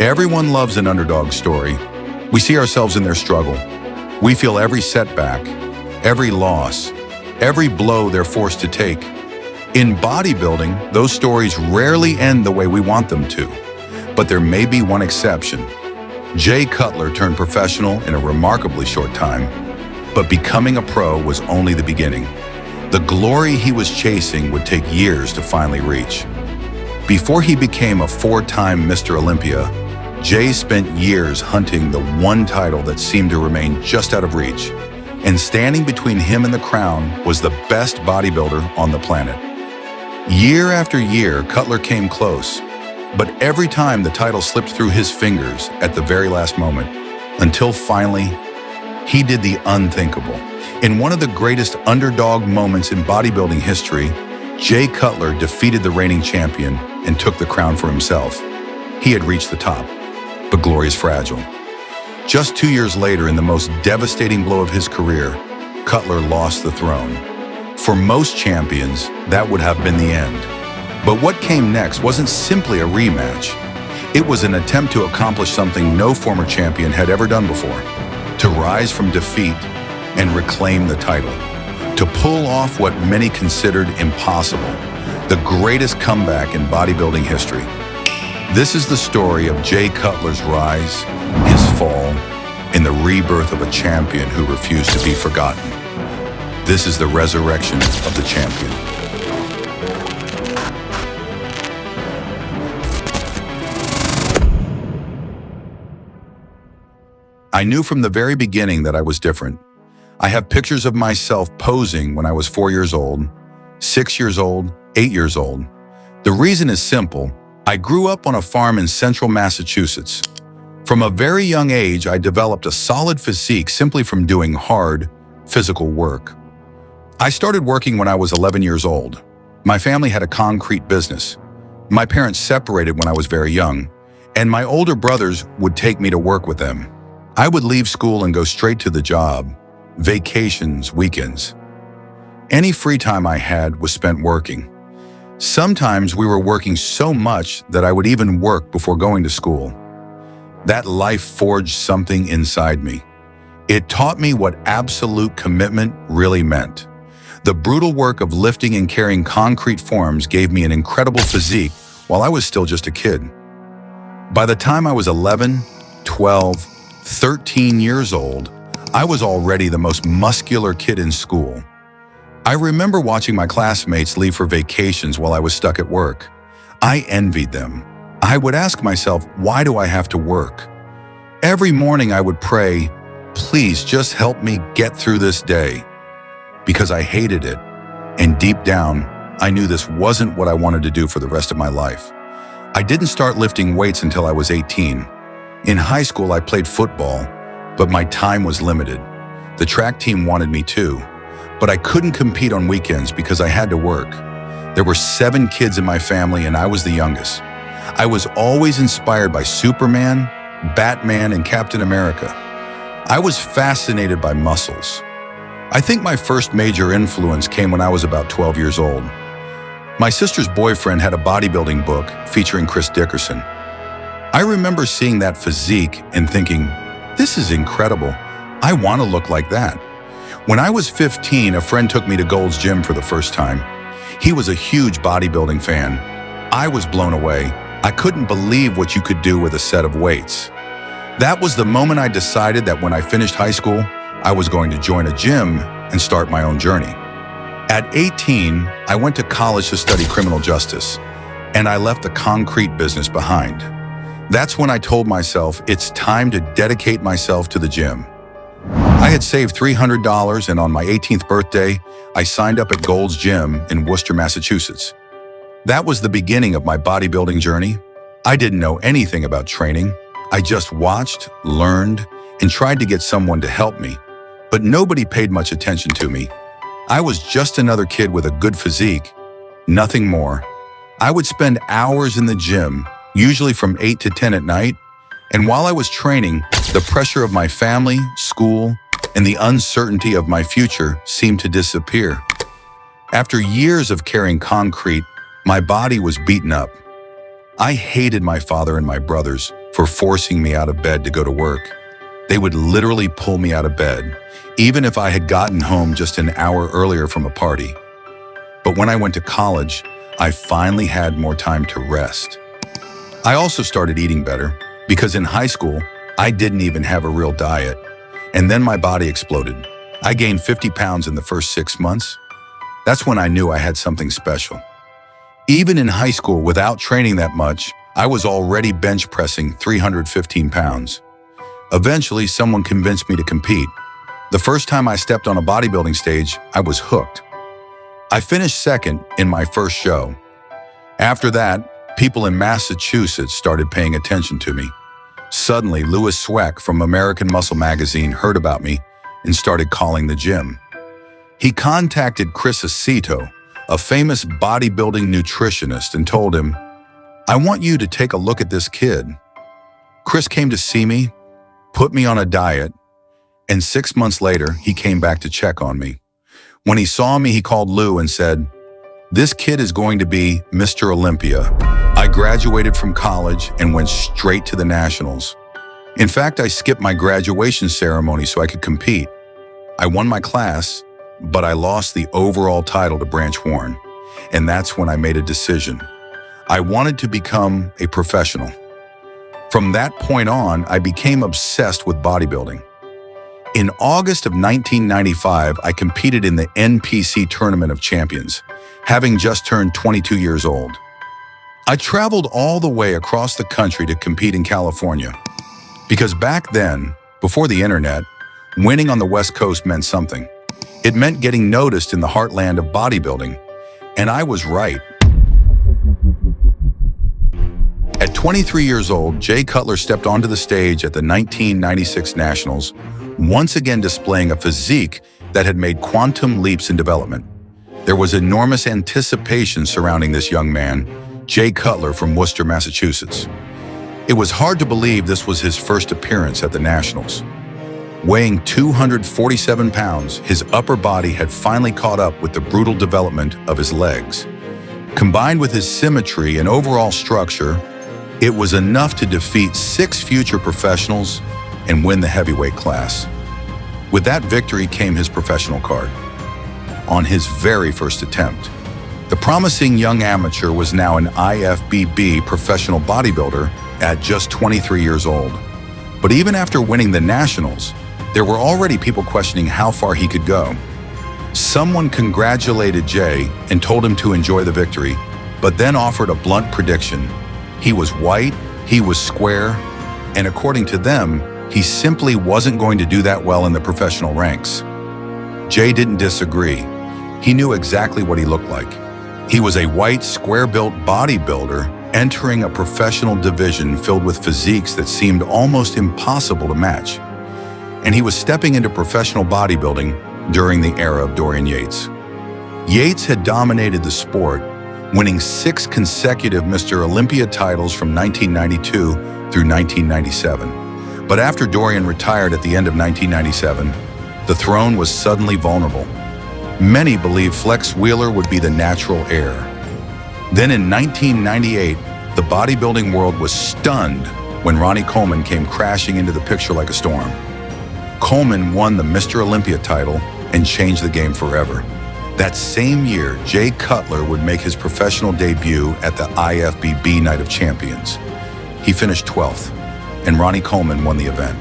Everyone loves an underdog story. We see ourselves in their struggle. We feel every setback, every loss, every blow they're forced to take. In bodybuilding, those stories rarely end the way we want them to. But there may be one exception. Jay Cutler turned professional in a remarkably short time, but becoming a pro was only the beginning. The glory he was chasing would take years to finally reach. Before he became a 4-time Mr. Olympia, Jay spent years hunting the one title that seemed to remain just out of reach. And standing between him and the crown was the best bodybuilder on the planet. Year after year, Cutler came close, but every time the title slipped through his fingers at the very last moment, until finally, he did the unthinkable. In one of the greatest underdog moments in bodybuilding history, Jay Cutler defeated the reigning champion and took the crown for himself. He had reached the top, but glory is fragile. Just 2 years later, in the most devastating blow of his career, Cutler lost the throne. For most champions, that would have been the end. But what came next wasn't simply a rematch. It was an attempt to accomplish something no former champion had ever done before: to rise from defeat and reclaim the title, to pull off what many considered impossible, the greatest comeback in bodybuilding history. This is the story of Jay Cutler's rise, his fall, and the rebirth of a champion who refused to be forgotten. This is the resurrection of the champion. I knew from the very beginning that I was different. I have pictures of myself posing when I was 4 years old, 6 years old, 8 years old. The reason is simple. I grew up on a farm in central Massachusetts. From a very young age, I developed a solid physique simply from doing hard, physical work. I started working when I was 11 years old. My family had a concrete business. My parents separated when I was very young, and my older brothers would take me to work with them. I would leave school and go straight to the job, vacations, weekends. Any free time I had was spent working. Sometimes we were working so much that I would even work before going to school. That life forged something inside me. It taught me what absolute commitment really meant. The brutal work of lifting and carrying concrete forms gave me an incredible physique while I was still just a kid. By the time I was 11, 12, 13 years old, I was already the most muscular kid in school. I remember watching my classmates leave for vacations while I was stuck at work. I envied them. I would ask myself, why do I have to work? Every morning I would pray, please just help me get through this day. Because I hated it, and deep down, I knew this wasn't what I wanted to do for the rest of my life. I didn't start lifting weights until I was 18. In high school, I played football, but my time was limited. The track team wanted me too, but I couldn't compete on weekends because I had to work. There were 7 kids in my family, and I was the youngest. I was always inspired by Superman, Batman, and Captain America. I was fascinated by muscles. I think my first major influence came when I was about 12 years old. My sister's boyfriend had a bodybuilding book featuring Chris Dickerson. I remember seeing that physique and thinking, this is incredible. I want to look like that. When I was 15, a friend took me to Gold's Gym for the first time. He was a huge bodybuilding fan. I was blown away. I couldn't believe what you could do with a set of weights. That was the moment I decided that when I finished high school, I was going to join a gym and start my own journey. At 18, I went to college to study criminal justice, and I left the concrete business behind. That's when I told myself it's time to dedicate myself to the gym. I had saved $300, and on my 18th birthday, I signed up at Gold's Gym in Worcester, Massachusetts. That was the beginning of my bodybuilding journey. I didn't know anything about training. I just watched, learned, and tried to get someone to help me. But nobody paid much attention to me. I was just another kid with a good physique, nothing more. I would spend hours in the gym, usually from 8 to 10 at night, and while I was training, the pressure of my family, school, and the uncertainty of my future seemed to disappear. After years of carrying concrete, my body was beaten up. I hated my father and my brothers for forcing me out of bed to go to work. They would literally pull me out of bed, even if I had gotten home just an hour earlier from a party. But when I went to college, I finally had more time to rest. I also started eating better because in high school, I didn't even have a real diet. And then my body exploded. I gained 50 pounds in the first 6 months. That's when I knew I had something special. Even in high school, without training that much, I was already bench pressing 315 pounds. Eventually, someone convinced me to compete. The first time I stepped on a bodybuilding stage, I was hooked. I finished second in my first show. After that, people in Massachusetts started paying attention to me. Suddenly, Louis Sweck from American Muscle magazine heard about me and started calling the gym. He contacted Chris Aceto, a famous bodybuilding nutritionist, and told him, "I want you to take a look at this kid." Chris came to see me, put me on a diet, and 6 months later, he came back to check on me. When he saw me, he called Lou and said, "This kid is going to be Mr. Olympia." I graduated from college and went straight to the Nationals. In fact, I skipped my graduation ceremony so I could compete. I won my class, but I lost the overall title to Branch Warren, and that's when I made a decision. I wanted to become a professional. From that point on, I became obsessed with bodybuilding. In August of 1995, I competed in the NPC Tournament of Champions, having just turned 22 years old. I traveled all the way across the country to compete in California, because back then, before the internet, winning on the West Coast meant something. It meant getting noticed in the heartland of bodybuilding, and I was right. At 23 years old, Jay Cutler stepped onto the stage at the 1996 Nationals, once again displaying a physique that had made quantum leaps in development. There was enormous anticipation surrounding this young man, Jay Cutler from Worcester, Massachusetts. It was hard to believe this was his first appearance at the Nationals. Weighing 247 pounds, his upper body had finally caught up with the brutal development of his legs. Combined with his symmetry and overall structure, it was enough to defeat 6 future professionals and win the heavyweight class. With that victory came his professional card. On his very first attempt, the promising young amateur was now an IFBB professional bodybuilder at just 23 years old. But even after winning the Nationals, there were already people questioning how far he could go. Someone congratulated Jay and told him to enjoy the victory, but then offered a blunt prediction. He was white, he was square, and according to them, he simply wasn't going to do that well in the professional ranks. Jay didn't disagree. He knew exactly what he looked like. He was a white, square-built bodybuilder entering a professional division filled with physiques that seemed almost impossible to match. And he was stepping into professional bodybuilding during the era of Dorian Yates. Yates had dominated the sport, winning 6 consecutive Mr. Olympia titles from 1992 through 1997. But after Dorian retired at the end of 1997, the throne was suddenly vulnerable. Many believed Flex Wheeler would be the natural heir. Then in 1998, the bodybuilding world was stunned when Ronnie Coleman came crashing into the picture like a storm. Coleman won the Mr. Olympia title and changed the game forever. That same year, Jay Cutler would make his professional debut at the IFBB Night of Champions. He finished 12th, and Ronnie Coleman won the event.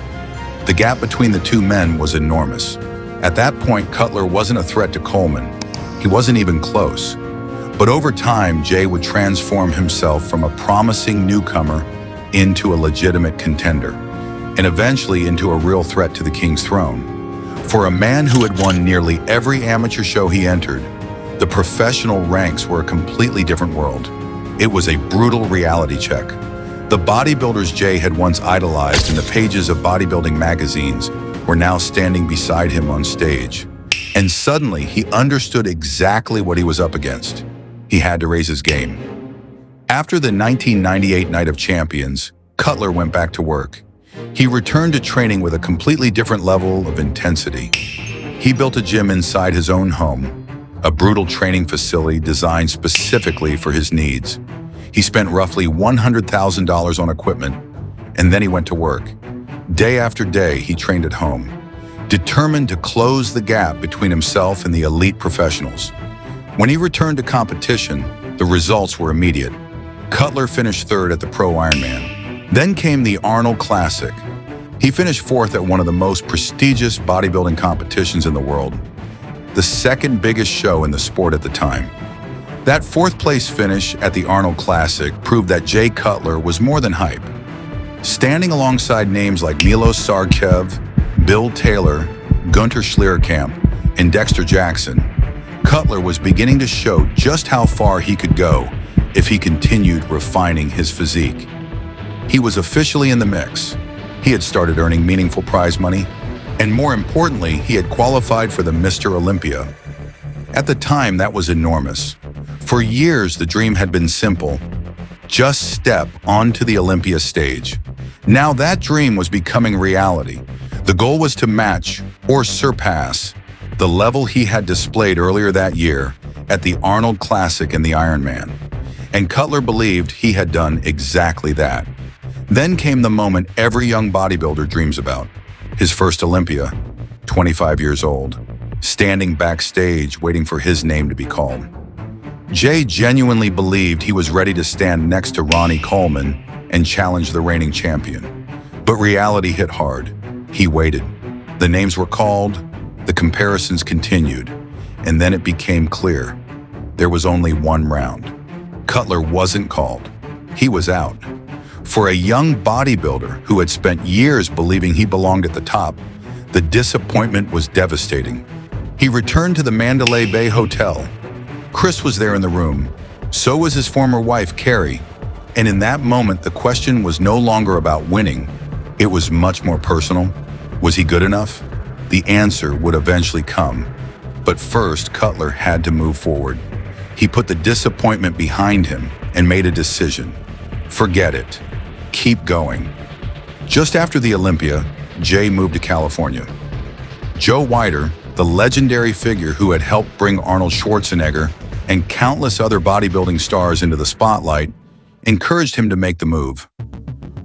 The gap between the two men was enormous. At that point, Cutler wasn't a threat to Coleman. He wasn't even close. But over time, Jay would transform himself from a promising newcomer into a legitimate contender, and eventually into a real threat to the King's throne. For a man who had won nearly every amateur show he entered, the professional ranks were a completely different world. It was a brutal reality check. The bodybuilders Jay had once idolized in the pages of bodybuilding magazines were now standing beside him on stage. And suddenly, he understood exactly what he was up against. He had to raise his game. After the 1998 Night of Champions, Cutler went back to work. He returned to training with a completely different level of intensity. He built a gym inside his own home, a brutal training facility designed specifically for his needs. He spent roughly $100,000 on equipment, and then he went to work. Day after day, he trained at home, determined to close the gap between himself and the elite professionals. When he returned to competition, the results were immediate. Cutler finished third at the Pro Ironman. Then came the Arnold Classic. He finished fourth at one of the most prestigious bodybuilding competitions in the world, the second biggest show in the sport at the time. That fourth-place finish at the Arnold Classic proved that Jay Cutler was more than hype. Standing alongside names like Milos Sarkev, Bill Taylor, Gunter Schlierkamp, and Dexter Jackson, Cutler was beginning to show just how far he could go if he continued refining his physique. He was officially in the mix. He had started earning meaningful prize money, and more importantly, he had qualified for the Mr. Olympia. At the time, that was enormous. For years, the dream had been simple: just step onto the Olympia stage. Now that dream was becoming reality. The goal was to match or surpass the level he had displayed earlier that year at the Arnold Classic and the Ironman. And Cutler believed he had done exactly that. Then came the moment every young bodybuilder dreams about: his first Olympia, 25 years old, standing backstage waiting for his name to be called. Jay genuinely believed he was ready to stand next to Ronnie Coleman and challenge the reigning champion. But reality hit hard. He waited. The names were called, the comparisons continued, and then it became clear there was only one round. Cutler wasn't called. He was out. For a young bodybuilder who had spent years believing he belonged at the top, the disappointment was devastating. He returned to the Mandalay Bay Hotel. Chris was there in the room. So was his former wife, Carrie. And in that moment, the question was no longer about winning. It was much more personal. Was he good enough? The answer would eventually come. But first, Cutler had to move forward. He put the disappointment behind him and made a decision. Forget it. Keep going. Just after the Olympia, Jay moved to California. Joe Weider, the legendary figure who had helped bring Arnold Schwarzenegger and countless other bodybuilding stars into the spotlight, encouraged him to make the move.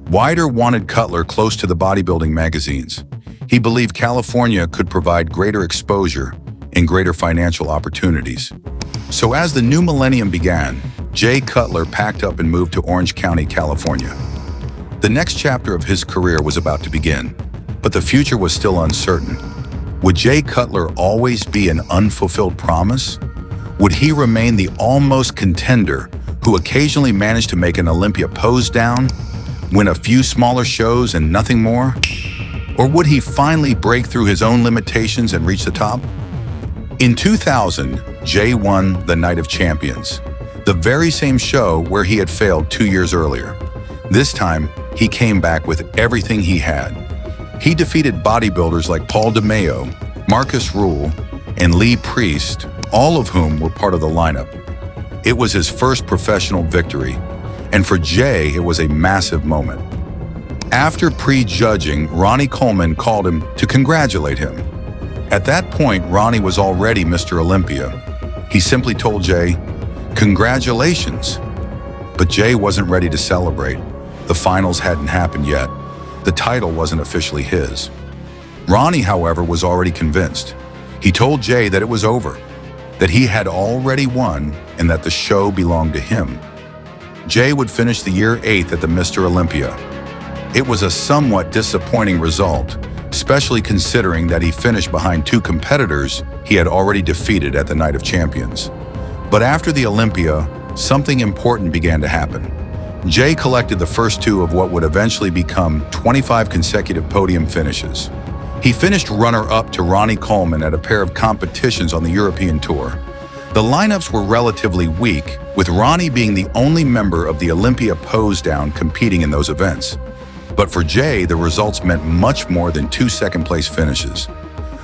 Weider wanted Cutler close to the bodybuilding magazines. He believed California could provide greater exposure and greater financial opportunities. So as the new millennium began, Jay Cutler packed up and moved to Orange County, California. The next chapter of his career was about to begin, but the future was still uncertain. Would Jay Cutler always be an unfulfilled promise? Would he remain the almost contender who occasionally managed to make an Olympia pose down, win a few smaller shows and nothing more? Or would he finally break through his own limitations and reach the top? In 2000, Jay won the Night of Champions, the very same show where he had failed 2 years earlier. This time, he came back with everything he had. He defeated bodybuilders like Paul DeMeo, Marcus Rule, and Lee Priest, all of whom were part of the lineup. It was his first professional victory, and for Jay, it was a massive moment. After prejudging, Ronnie Coleman called him to congratulate him. At that point, Ronnie was already Mr. Olympia. He simply told Jay, "Congratulations." But Jay wasn't ready to celebrate. The finals hadn't happened yet. The title wasn't officially his. Ronnie, however, was already convinced. He told Jay that it was over, that he had already won, and that the show belonged to him. Jay would finish the year 8th at the Mr. Olympia. It was a somewhat disappointing result, especially considering that he finished behind 2 competitors he had already defeated at the Night of Champions. But after the Olympia, something important began to happen. Jay collected the first 2 of what would eventually become 25 consecutive podium finishes. He finished runner-up to Ronnie Coleman at a pair of competitions on the European Tour. The lineups were relatively weak, with Ronnie being the only member of the Olympia pose down competing in those events. But for Jay, the results meant much more than 2 second-place finishes.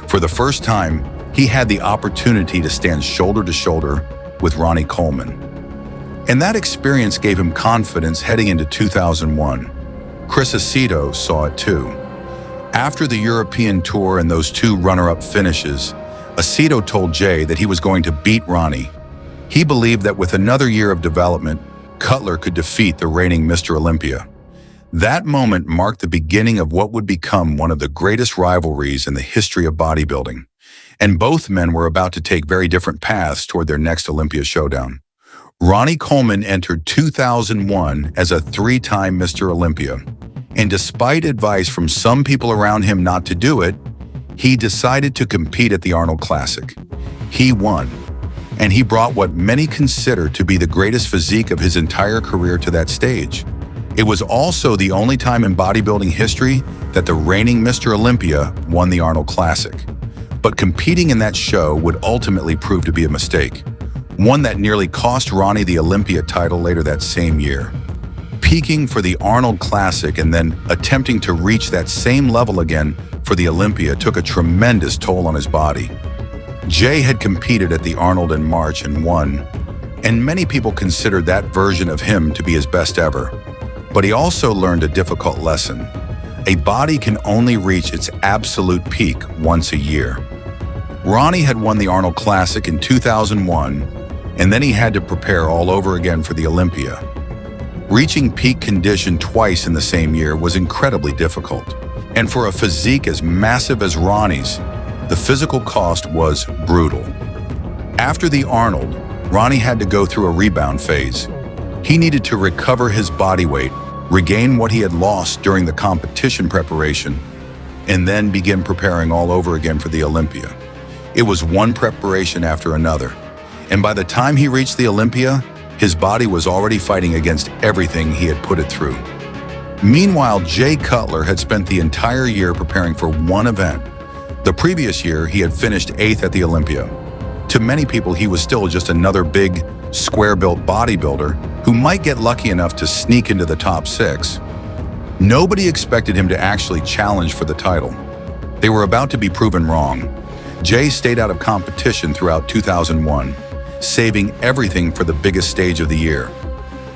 For the first time, he had the opportunity to stand shoulder to shoulder with Ronnie Coleman. And that experience gave him confidence heading into 2001. Chris Aceto saw it too. After the European Tour and those 2 runner-up finishes, Aceto told Jay that he was going to beat Ronnie. He believed that with another year of development, Cutler could defeat the reigning Mr. Olympia. That moment marked the beginning of what would become one of the greatest rivalries in the history of bodybuilding, and both men were about to take very different paths toward their next Olympia showdown. Ronnie Coleman entered 2001 as a three-time Mr. Olympia, and despite advice from some people around him not to do it, he decided to compete at the Arnold Classic. He won, and he brought what many consider to be the greatest physique of his entire career to that stage. It was also the only time in bodybuilding history that the reigning Mr. Olympia won the Arnold Classic. But competing in that show would ultimately prove to be a mistake, one that nearly cost Ronnie the Olympia title later that same year. Peaking for the Arnold Classic and then attempting to reach that same level again for the Olympia took a tremendous toll on his body. Jay had competed at the Arnold in March and won, and many people considered that version of him to be his best ever. But he also learned a difficult lesson. A body can only reach its absolute peak once a year. Ronnie had won the Arnold Classic in 2001, and then he had to prepare all over again for the Olympia. Reaching peak condition twice in the same year was incredibly difficult. And for a physique as massive as Ronnie's, the physical cost was brutal. After the Arnold, Ronnie had to go through a rebound phase. He needed to recover his body weight, regain what he had lost during the competition preparation, and then begin preparing all over again for the Olympia. It was one preparation after another, and by the time he reached the Olympia, his body was already fighting against everything he had put it through. Meanwhile, Jay Cutler had spent the entire year preparing for one event. The previous year, he had finished 8th at the Olympia. To many people, he was still just another big, square-built bodybuilder who might get lucky enough to sneak into the top 6. Nobody expected him to actually challenge for the title. They were about to be proven wrong. Jay stayed out of competition throughout 2001, saving everything for the biggest stage of the year.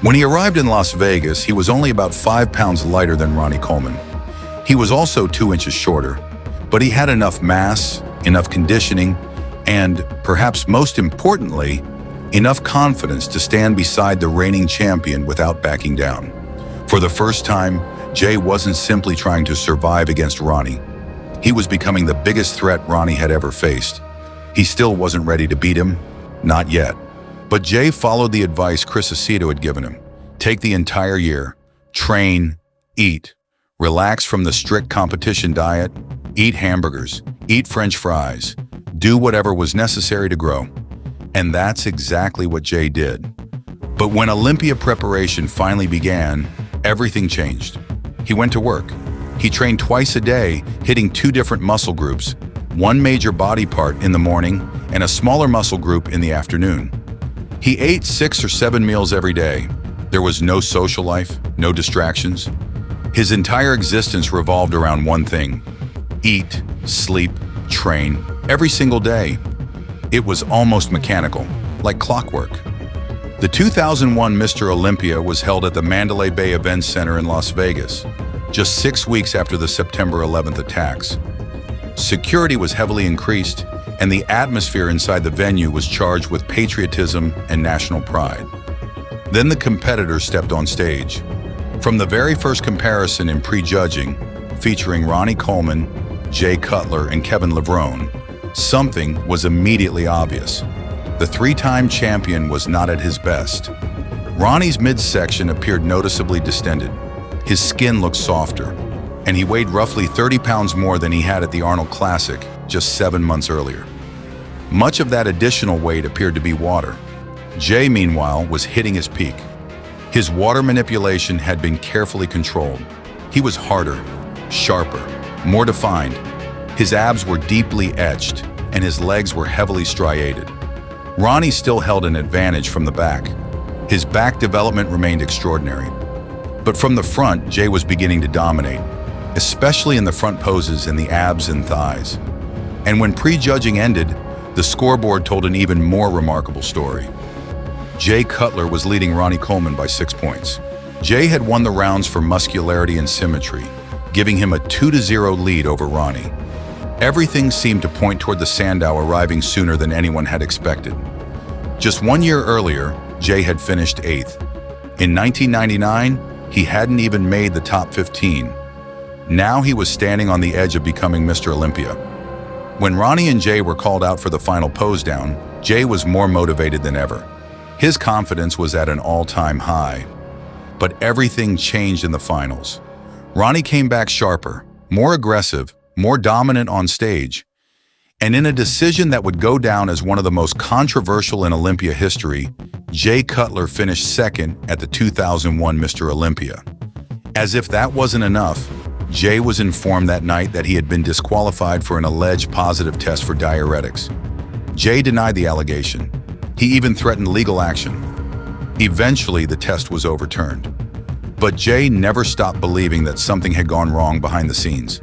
When he arrived in Las Vegas, he was only about 5 pounds lighter than Ronnie Coleman. He was also 2 inches shorter, but he had enough mass, enough conditioning, and, perhaps most importantly, enough confidence to stand beside the reigning champion without backing down. For the first time, Jay wasn't simply trying to survive against Ronnie. He was becoming the biggest threat Ronnie had ever faced. He still wasn't ready to beat him, not yet. But Jay followed the advice Chris Aceto had given him. Take the entire year, train, eat, relax from the strict competition diet, eat hamburgers, eat French fries, do whatever was necessary to grow. And that's exactly what Jay did. But when Olympia preparation finally began, everything changed. He went to work. He trained twice a day, hitting 2 different muscle groups, one major body part in the morning and a smaller muscle group in the afternoon. He ate 6 or 7 meals every day. There was no social life, no distractions. His entire existence revolved around one thing: eat, sleep, train, every single day. It was almost mechanical, like clockwork. The 2001 Mr. Olympia was held at the Mandalay Bay Events Center in Las Vegas, just 6 weeks after the September 11th attacks. Security was heavily increased, and the atmosphere inside the venue was charged with patriotism and national pride. Then the competitors stepped on stage. From the very first comparison in prejudging, featuring Ronnie Coleman, Jay Cutler, and Kevin Levrone, something was immediately obvious. The 3-time champion was not at his best. Ronnie's midsection appeared noticeably distended. His skin looked softer, and he weighed roughly 30 pounds more than he had at the Arnold Classic just 7 months earlier. Much of that additional weight appeared to be water. Jay, meanwhile, was hitting his peak. His water manipulation had been carefully controlled. He was harder, sharper, more defined. His abs were deeply etched, and his legs were heavily striated. Ronnie still held an advantage from the back. His back development remained extraordinary. But from the front, Jay was beginning to dominate, especially in the front poses and the abs and thighs. And when prejudging ended, the scoreboard told an even more remarkable story. Jay Cutler was leading Ronnie Coleman by 6 points. Jay had won the rounds for muscularity and symmetry, giving him a 2-0 lead over Ronnie. Everything seemed to point toward the Sandow arriving sooner than anyone had expected. Just 1 year earlier, Jay had finished 8th. In 1999, He hadn't even made the top 15. Now he was standing on the edge of becoming Mr. Olympia. When Ronnie and Jay were called out for the final pose down, Jay was more motivated than ever. His confidence was at an all-time high. But everything changed in the finals. Ronnie came back sharper, more aggressive, more dominant on stage. And in a decision that would go down as one of the most controversial in Olympia history, Jay Cutler finished second at the 2001 Mr. Olympia. As if that wasn't enough, Jay was informed that night that he had been disqualified for an alleged positive test for diuretics. Jay denied the allegation. He even threatened legal action. Eventually, the test was overturned. But Jay never stopped believing that something had gone wrong behind the scenes.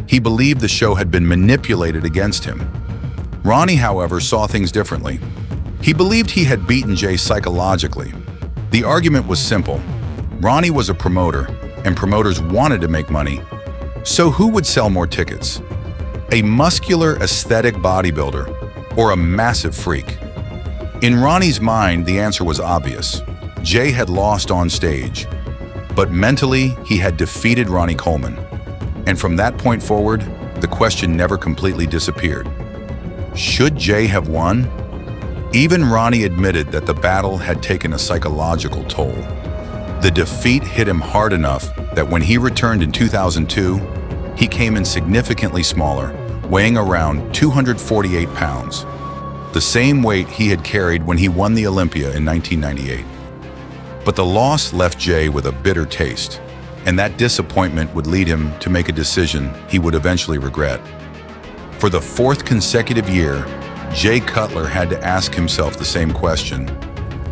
He believed the show had been manipulated against him. Ronnie, however, saw things differently. He believed he had beaten Jay psychologically. The argument was simple. Ronnie was a promoter, and promoters wanted to make money. So who would sell more tickets? A muscular, aesthetic bodybuilder, or a massive freak? In Ronnie's mind, the answer was obvious. Jay had lost on stage, but mentally, he had defeated Ronnie Coleman. And from that point forward, the question never completely disappeared. Should Jay have won? Even Ronnie admitted that the battle had taken a psychological toll. The defeat hit him hard enough that when he returned in 2002, he came in significantly smaller, weighing around 248 pounds, the same weight he had carried when he won the Olympia in 1998. But the loss left Jay with a bitter taste, and that disappointment would lead him to make a decision he would eventually regret. For the fourth consecutive year, Jay Cutler had to ask himself the same question.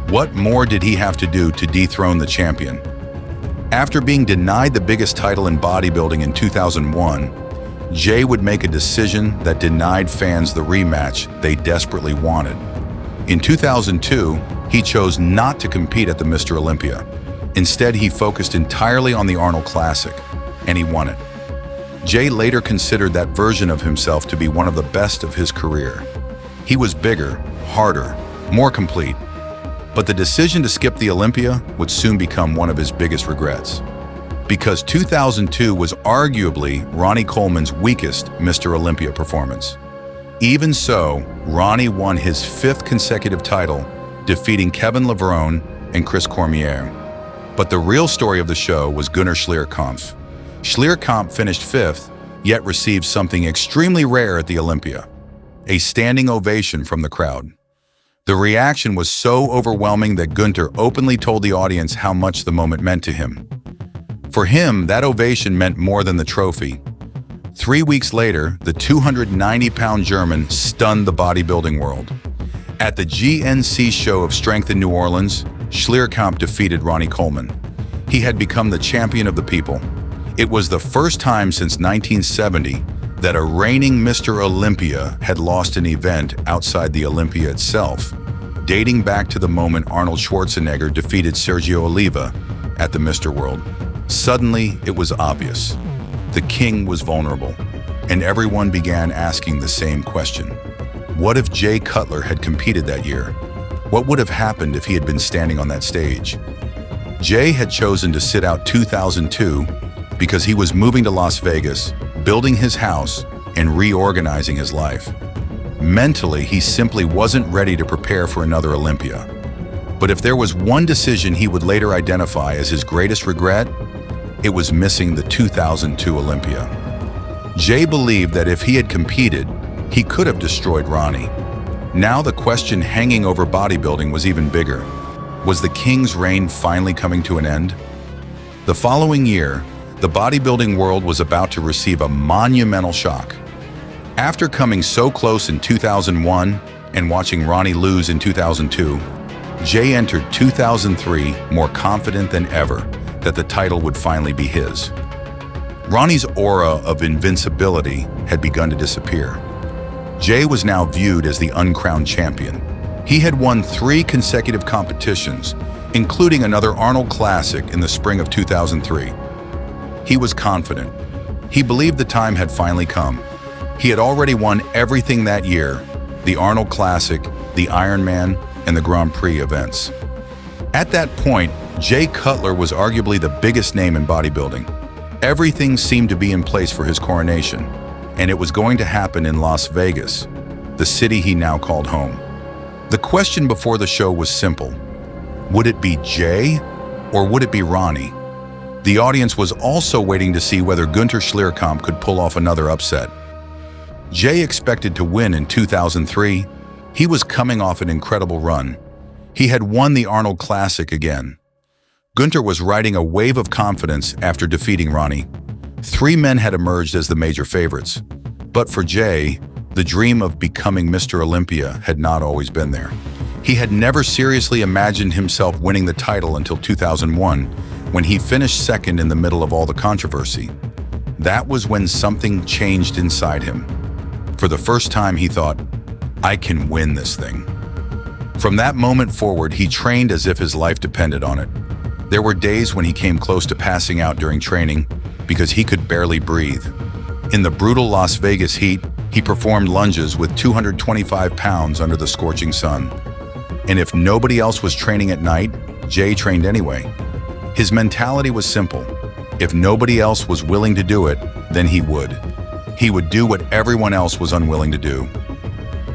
What more did he have to do to dethrone the champion? After being denied the biggest title in bodybuilding in 2001, Jay would make a decision that denied fans the rematch they desperately wanted. In 2002, he chose not to compete at the Mr. Olympia. Instead, he focused entirely on the Arnold Classic, and he won it. Jay later considered that version of himself to be one of the best of his career. He was bigger, harder, more complete. But the decision to skip the Olympia would soon become one of his biggest regrets. Because 2002 was arguably Ronnie Coleman's weakest Mr. Olympia performance. Even so, Ronnie won his fifth consecutive title, defeating Kevin Levrone and Chris Cormier. But the real story of the show was Gunnar Schlierkampf. Schlierkampf finished fifth, yet received something extremely rare at the Olympia: a standing ovation from the crowd. The reaction was so overwhelming that Gunnar openly told the audience how much the moment meant to him. For him, that ovation meant more than the trophy. 3 weeks later, the 290-pound German stunned the bodybuilding world. At the GNC show of strength in New Orleans, Schlierkampf defeated Ronnie Coleman. He had become the champion of the people. It was the first time since 1970 that a reigning Mr. Olympia had lost an event outside the Olympia itself, dating back to the moment Arnold Schwarzenegger defeated Sergio Oliva at the Mr. World. Suddenly, it was obvious. The king was vulnerable, and everyone began asking the same question. What if Jay Cutler had competed that year? What would have happened if he had been standing on that stage? Jay had chosen to sit out 2002 because he was moving to Las Vegas, building his house, and reorganizing his life. Mentally, he simply wasn't ready to prepare for another Olympia. But if there was one decision he would later identify as his greatest regret, it was missing the 2002 Olympia. Jay believed that if he had competed, he could have destroyed Ronnie. Now the question hanging over bodybuilding was even bigger. Was the king's reign finally coming to an end? The following year, the bodybuilding world was about to receive a monumental shock. After coming so close in 2001 and watching Ronnie lose in 2002, Jay entered 2003 more confident than ever that the title would finally be his. Ronnie's aura of invincibility had begun to disappear. Jay was now viewed as the uncrowned champion. He had won 3 consecutive competitions, including another Arnold Classic in the spring of 2003. He was confident. He believed the time had finally come. He had already won everything that year: the Arnold Classic, the Ironman, and the Grand Prix events. At that point, Jay Cutler was arguably the biggest name in bodybuilding. Everything seemed to be in place for his coronation, and it was going to happen in Las Vegas, the city he now called home. The question before the show was simple. Would it be Jay or would it be Ronnie? The audience was also waiting to see whether Günther Schlierkamp could pull off another upset. Jay expected to win in 2003. He was coming off an incredible run. He had won the Arnold Classic again. Günther was riding a wave of confidence after defeating Ronnie. 3 men had emerged as the major favorites. But for Jay, the dream of becoming Mr. Olympia had not always been there. He had never seriously imagined himself winning the title until 2001, when he finished second in the middle of all the controversy. That was when something changed inside him. For the first time, he thought, I can win this thing. From that moment forward, he trained as if his life depended on it. There were days when he came close to passing out during training because he could barely breathe. In the brutal Las Vegas heat, he performed lunges with 225 pounds under the scorching sun. And if nobody else was training at night, Jay trained anyway. His mentality was simple. If nobody else was willing to do it, then he would. He would do what everyone else was unwilling to do.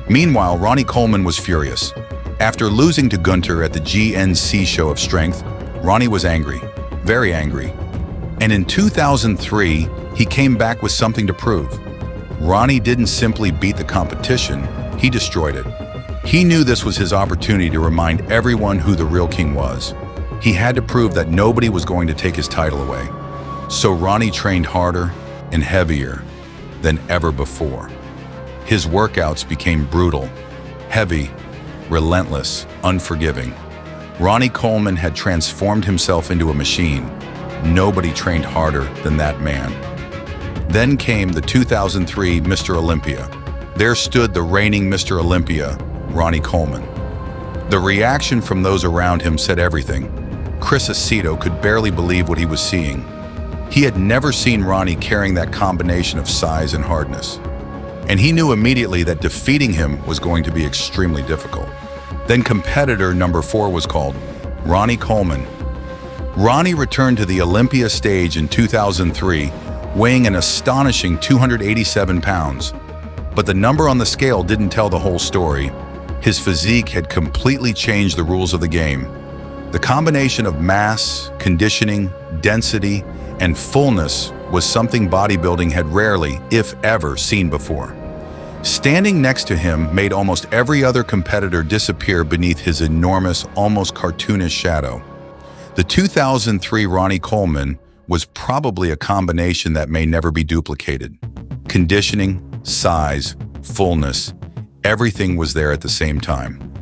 Meanwhile, Ronnie Coleman was furious. After losing to Günther at the GNC Show of Strength, Ronnie was angry, very angry. And in 2003, he came back with something to prove. Ronnie didn't simply beat the competition, he destroyed it. He knew this was his opportunity to remind everyone who the real king was. He had to prove that nobody was going to take his title away. So Ronnie trained harder and heavier than ever before. His workouts became brutal, heavy, relentless, unforgiving. Ronnie Coleman had transformed himself into a machine. Nobody trained harder than that man. Then came the 2003 Mr. Olympia. There stood the reigning Mr. Olympia, Ronnie Coleman. The reaction from those around him said everything. Chris Aceto could barely believe what he was seeing. He had never seen Ronnie carrying that combination of size and hardness. And he knew immediately that defeating him was going to be extremely difficult. Then competitor number 4 was called, Ronnie Coleman. Ronnie returned to the Olympia stage in 2003, weighing an astonishing 287 pounds. But the number on the scale didn't tell the whole story. His physique had completely changed the rules of the game. The combination of mass, conditioning, density, and fullness was something bodybuilding had rarely, if ever, seen before. Standing next to him made almost every other competitor disappear beneath his enormous, almost cartoonish shadow. The 2003 Ronnie Coleman was probably a combination that may never be duplicated. Conditioning, size, fullness, everything was there at the same time.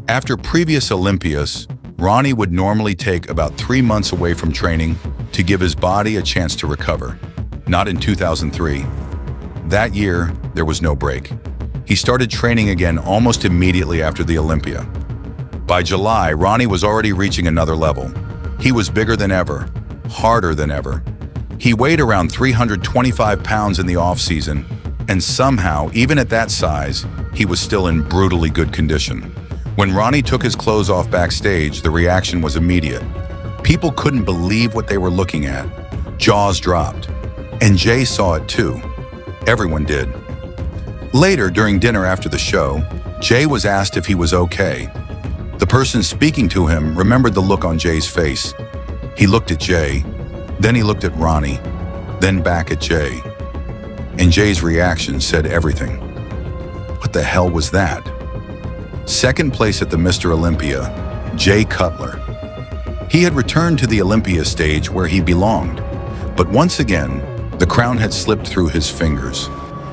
After previous Olympias, Ronnie would normally take about 3 months away from training to give his body a chance to recover. Not in 2003. That year, there was no break. He started training again almost immediately after the Olympia. By July, Ronnie was already reaching another level. He was bigger than ever, harder than ever. He weighed around 325 pounds in the off-season, and somehow, even at that size, he was still in brutally good condition. When Ronnie took his clothes off backstage, the reaction was immediate. People couldn't believe what they were looking at. Jaws dropped. And Jay saw it too. Everyone did. Later, during dinner after the show, Jay was asked if he was okay. The person speaking to him remembered the look on Jay's face. He looked at Jay, then he looked at Ronnie, then back at Jay. And Jay's reaction said everything. What the hell was that? Second place at the Mr. Olympia, Jay Cutler. He had returned to the Olympia stage where he belonged, but once again, the crown had slipped through his fingers.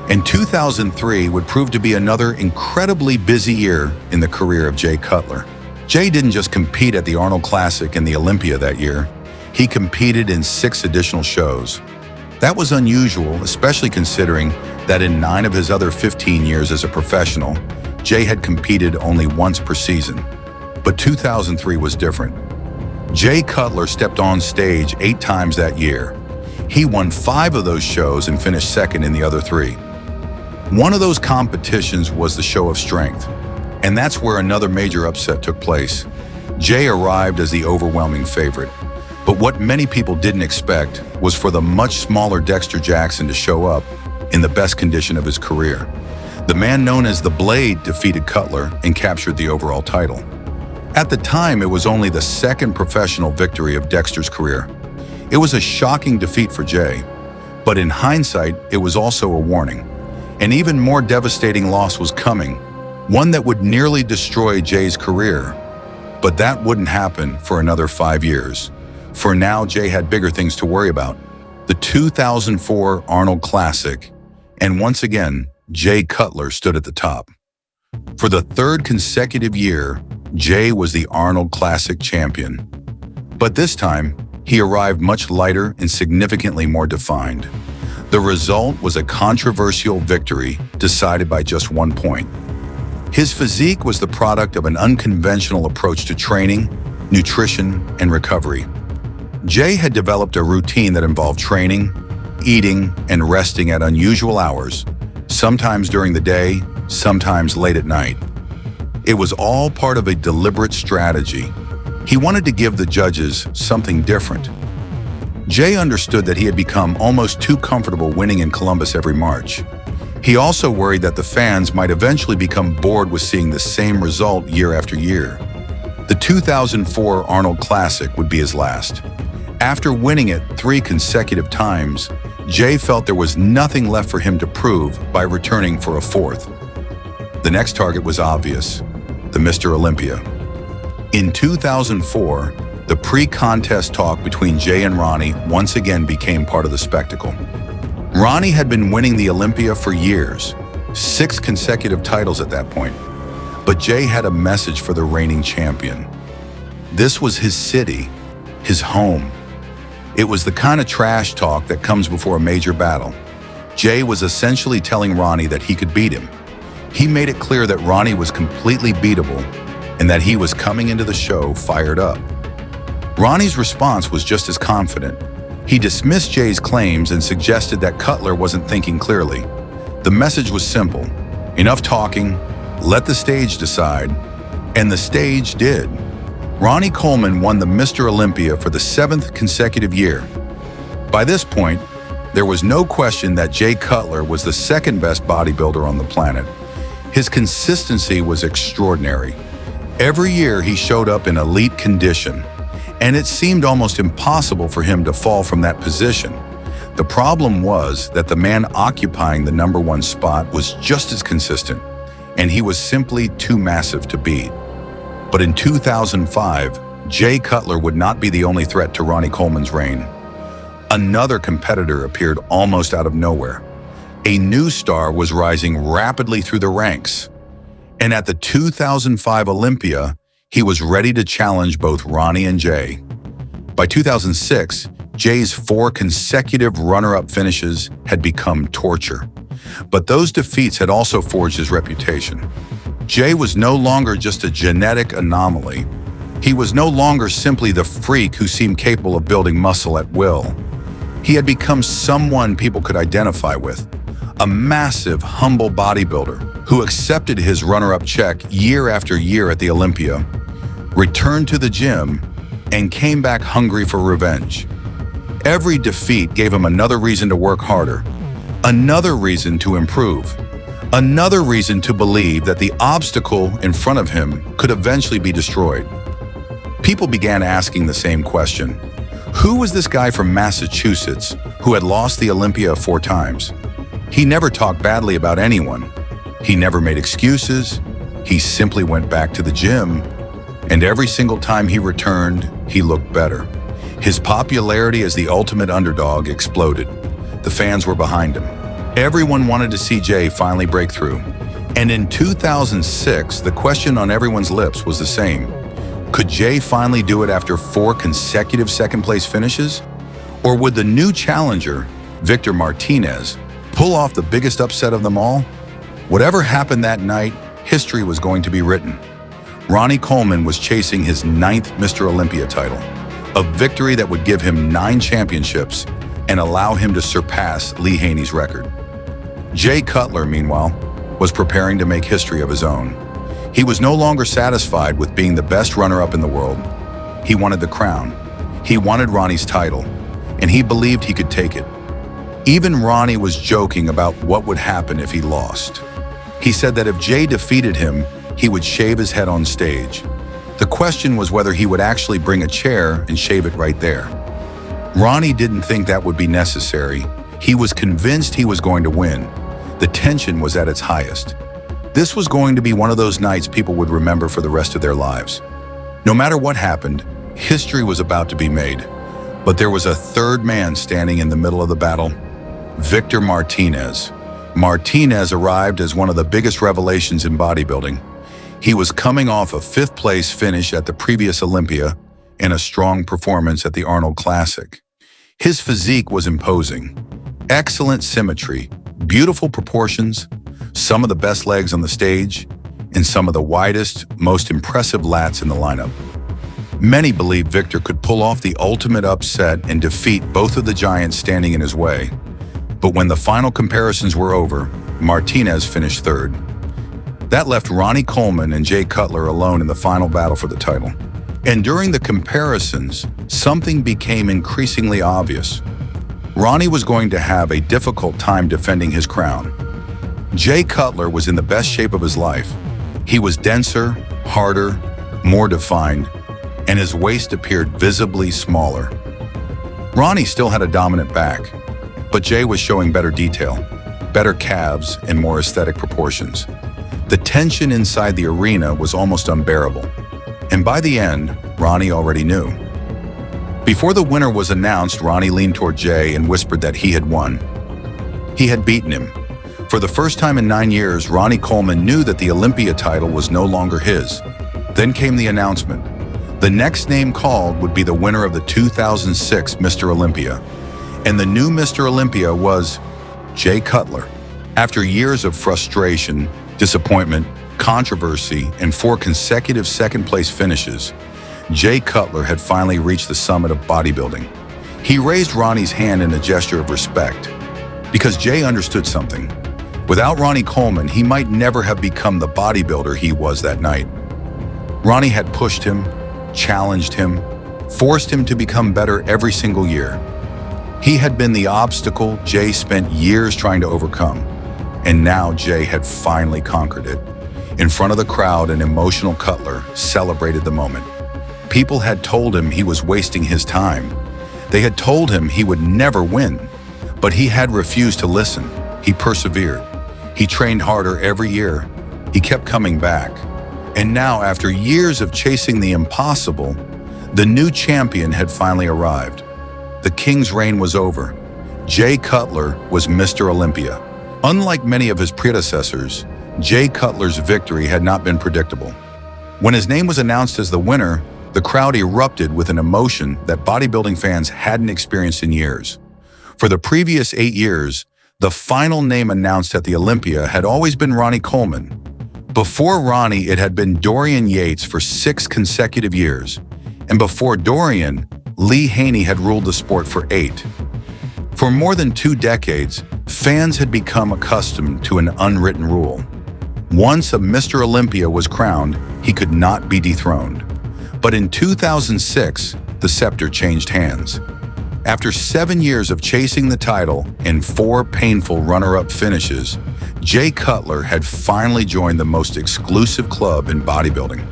And 2003 would prove to be another incredibly busy year in the career of Jay Cutler. Jay didn't just compete at the Arnold Classic and the Olympia that year. He competed in 6 additional shows. That was unusual, especially considering that in 9 of his other 15 years as a professional, Jay had competed only once per season. But 2003 was different. Jay Cutler stepped on stage 8 times that year. He won 5 of those shows and finished second in the other 3. One of those competitions was the Show of Strength, and that's where another major upset took place. Jay arrived as the overwhelming favorite. But what many people didn't expect was for the much smaller Dexter Jackson to show up in the best condition of his career. The man known as the Blade defeated Cutler and captured the overall title. At the time, it was only the second professional victory of Dexter's career. It was a shocking defeat for Jay, but in hindsight, it was also a warning. An even more devastating loss was coming, one that would nearly destroy Jay's career. But that wouldn't happen for another 5 years. For now, Jay had bigger things to worry about. The 2004 Arnold Classic, and once again, Jay Cutler stood at the top. For the third consecutive year, Jay was the Arnold Classic champion. But this time, he arrived much lighter and significantly more defined. The result was a controversial victory decided by just 1 point. His physique was the product of an unconventional approach to training, nutrition, and recovery. Jay had developed a routine that involved training, eating, and resting at unusual hours, sometimes during the day, sometimes late at night. It was all part of a deliberate strategy. He wanted to give the judges something different. Jay understood that he had become almost too comfortable winning in Columbus every March. He also worried that the fans might eventually become bored with seeing the same result year after year. The 2004 Arnold Classic would be his last. After winning it 3 consecutive times, Jay felt there was nothing left for him to prove by returning for a 4th. The next target was obvious, the Mr. Olympia. In 2004, the pre-contest talk between Jay and Ronnie once again became part of the spectacle. Ronnie had been winning the Olympia for years, 6 consecutive titles at that point. But Jay had a message for the reigning champion. This was his city, his home. It was the kind of trash talk that comes before a major battle. Jay was essentially telling Ronnie that he could beat him. He made it clear that Ronnie was completely beatable and that he was coming into the show fired up. Ronnie's response was just as confident. He dismissed Jay's claims and suggested that Cutler wasn't thinking clearly. The message was simple: enough talking, let the stage decide, and the stage did. Ronnie Coleman won the Mr. Olympia for the 7th consecutive year. By this point, there was no question that Jay Cutler was the second best bodybuilder on the planet. His consistency was extraordinary. Every year he showed up in elite condition, and it seemed almost impossible for him to fall from that position. The problem was that the man occupying the #1 spot was just as consistent, and he was simply too massive to beat. But in 2005, Jay Cutler would not be the only threat to Ronnie Coleman's reign. Another competitor appeared almost out of nowhere. A new star was rising rapidly through the ranks. And at the 2005 Olympia, he was ready to challenge both Ronnie and Jay. By 2006, Jay's 4 consecutive runner-up finishes had become torture. But those defeats had also forged his reputation. Jay was no longer just a genetic anomaly. He was no longer simply the freak who seemed capable of building muscle at will. He had become someone people could identify with, a massive, humble bodybuilder who accepted his runner-up check year after year at the Olympia, returned to the gym, and came back hungry for revenge. Every defeat gave him another reason to work harder, another reason to improve, another reason to believe that the obstacle in front of him could eventually be destroyed. People began asking the same question: who was this guy from Massachusetts who had lost the Olympia 4 times? He never talked badly about anyone. He never made excuses. He simply went back to the gym, and every single time he returned, he looked better. His popularity as the ultimate underdog exploded. The fans were behind him. Everyone wanted to see Jay finally break through. And in 2006, the question on everyone's lips was the same. Could Jay finally do it after 4 consecutive second-place finishes? Or would the new challenger, Victor Martinez, pull off the biggest upset of them all? Whatever happened that night, history was going to be written. Ronnie Coleman was chasing his 9th Mr. Olympia title, a victory that would give him 9 championships and allow him to surpass Lee Haney's record. Jay Cutler, meanwhile, was preparing to make history of his own. He was no longer satisfied with being the best runner-up in the world. He wanted the crown. He wanted Ronnie's title, and he believed he could take it. Even Ronnie was joking about what would happen if he lost. He said that if Jay defeated him, he would shave his head on stage. The question was whether he would actually bring a chair and shave it right there. Ronnie didn't think that would be necessary. He was convinced he was going to win. The tension was at its highest. This was going to be one of those nights people would remember for the rest of their lives. No matter what happened, history was about to be made. But there was a third man standing in the middle of the battle, Victor Martinez. Martinez arrived as one of the biggest revelations in bodybuilding. He was coming off a fifth-place finish at the previous Olympia and a strong performance at the Arnold Classic. His physique was imposing. Excellent symmetry, beautiful proportions, some of the best legs on the stage, and some of the widest, most impressive lats in the lineup. Many believed Victor could pull off the ultimate upset and defeat both of the giants standing in his way. But when the final comparisons were over, Martinez finished third. That left Ronnie Coleman and Jay Cutler alone in the final battle for the title. And during the comparisons, something became increasingly obvious. Ronnie was going to have a difficult time defending his crown. Jay Cutler was in the best shape of his life. He was denser, harder, more defined, and his waist appeared visibly smaller. Ronnie still had a dominant back, but Jay was showing better detail, better calves, and more aesthetic proportions. The tension inside the arena was almost unbearable. And by the end, Ronnie already knew. Before the winner was announced, Ronnie leaned toward Jay and whispered that he had won. He had beaten him. For the first time in 9 years, Ronnie Coleman knew that the Olympia title was no longer his. Then came the announcement. The next name called would be the winner of the 2006 Mr. Olympia. And the new Mr. Olympia was Jay Cutler. After years of frustration, disappointment, controversy, and 4 consecutive second-place finishes, Jay Cutler had finally reached the summit of bodybuilding. He raised Ronnie's hand in a gesture of respect, because Jay understood something. Without Ronnie Coleman, he might never have become the bodybuilder he was that night. Ronnie had pushed him, challenged him, forced him to become better every single year. He had been the obstacle Jay spent years trying to overcome, and now Jay had finally conquered it. In front of the crowd, an emotional Cutler celebrated the moment. People had told him he was wasting his time. They had told him he would never win, but he had refused to listen. He persevered. He trained harder every year. He kept coming back. And now, after years of chasing the impossible, the new champion had finally arrived. The king's reign was over. Jay Cutler was Mr. Olympia. Unlike many of his predecessors, Jay Cutler's victory had not been predictable. When his name was announced as the winner, the crowd erupted with an emotion that bodybuilding fans hadn't experienced in years. For the previous 8 years, the final name announced at the Olympia had always been Ronnie Coleman. Before Ronnie, it had been Dorian Yates for 6 consecutive years. And before Dorian, Lee Haney had ruled the sport for 8. For more than 2 decades, fans had become accustomed to an unwritten rule. Once a Mr. Olympia was crowned, he could not be dethroned. But in 2006, the scepter changed hands. After 7 years of chasing the title and 4 painful runner-up finishes, Jay Cutler had finally joined the most exclusive club in bodybuilding.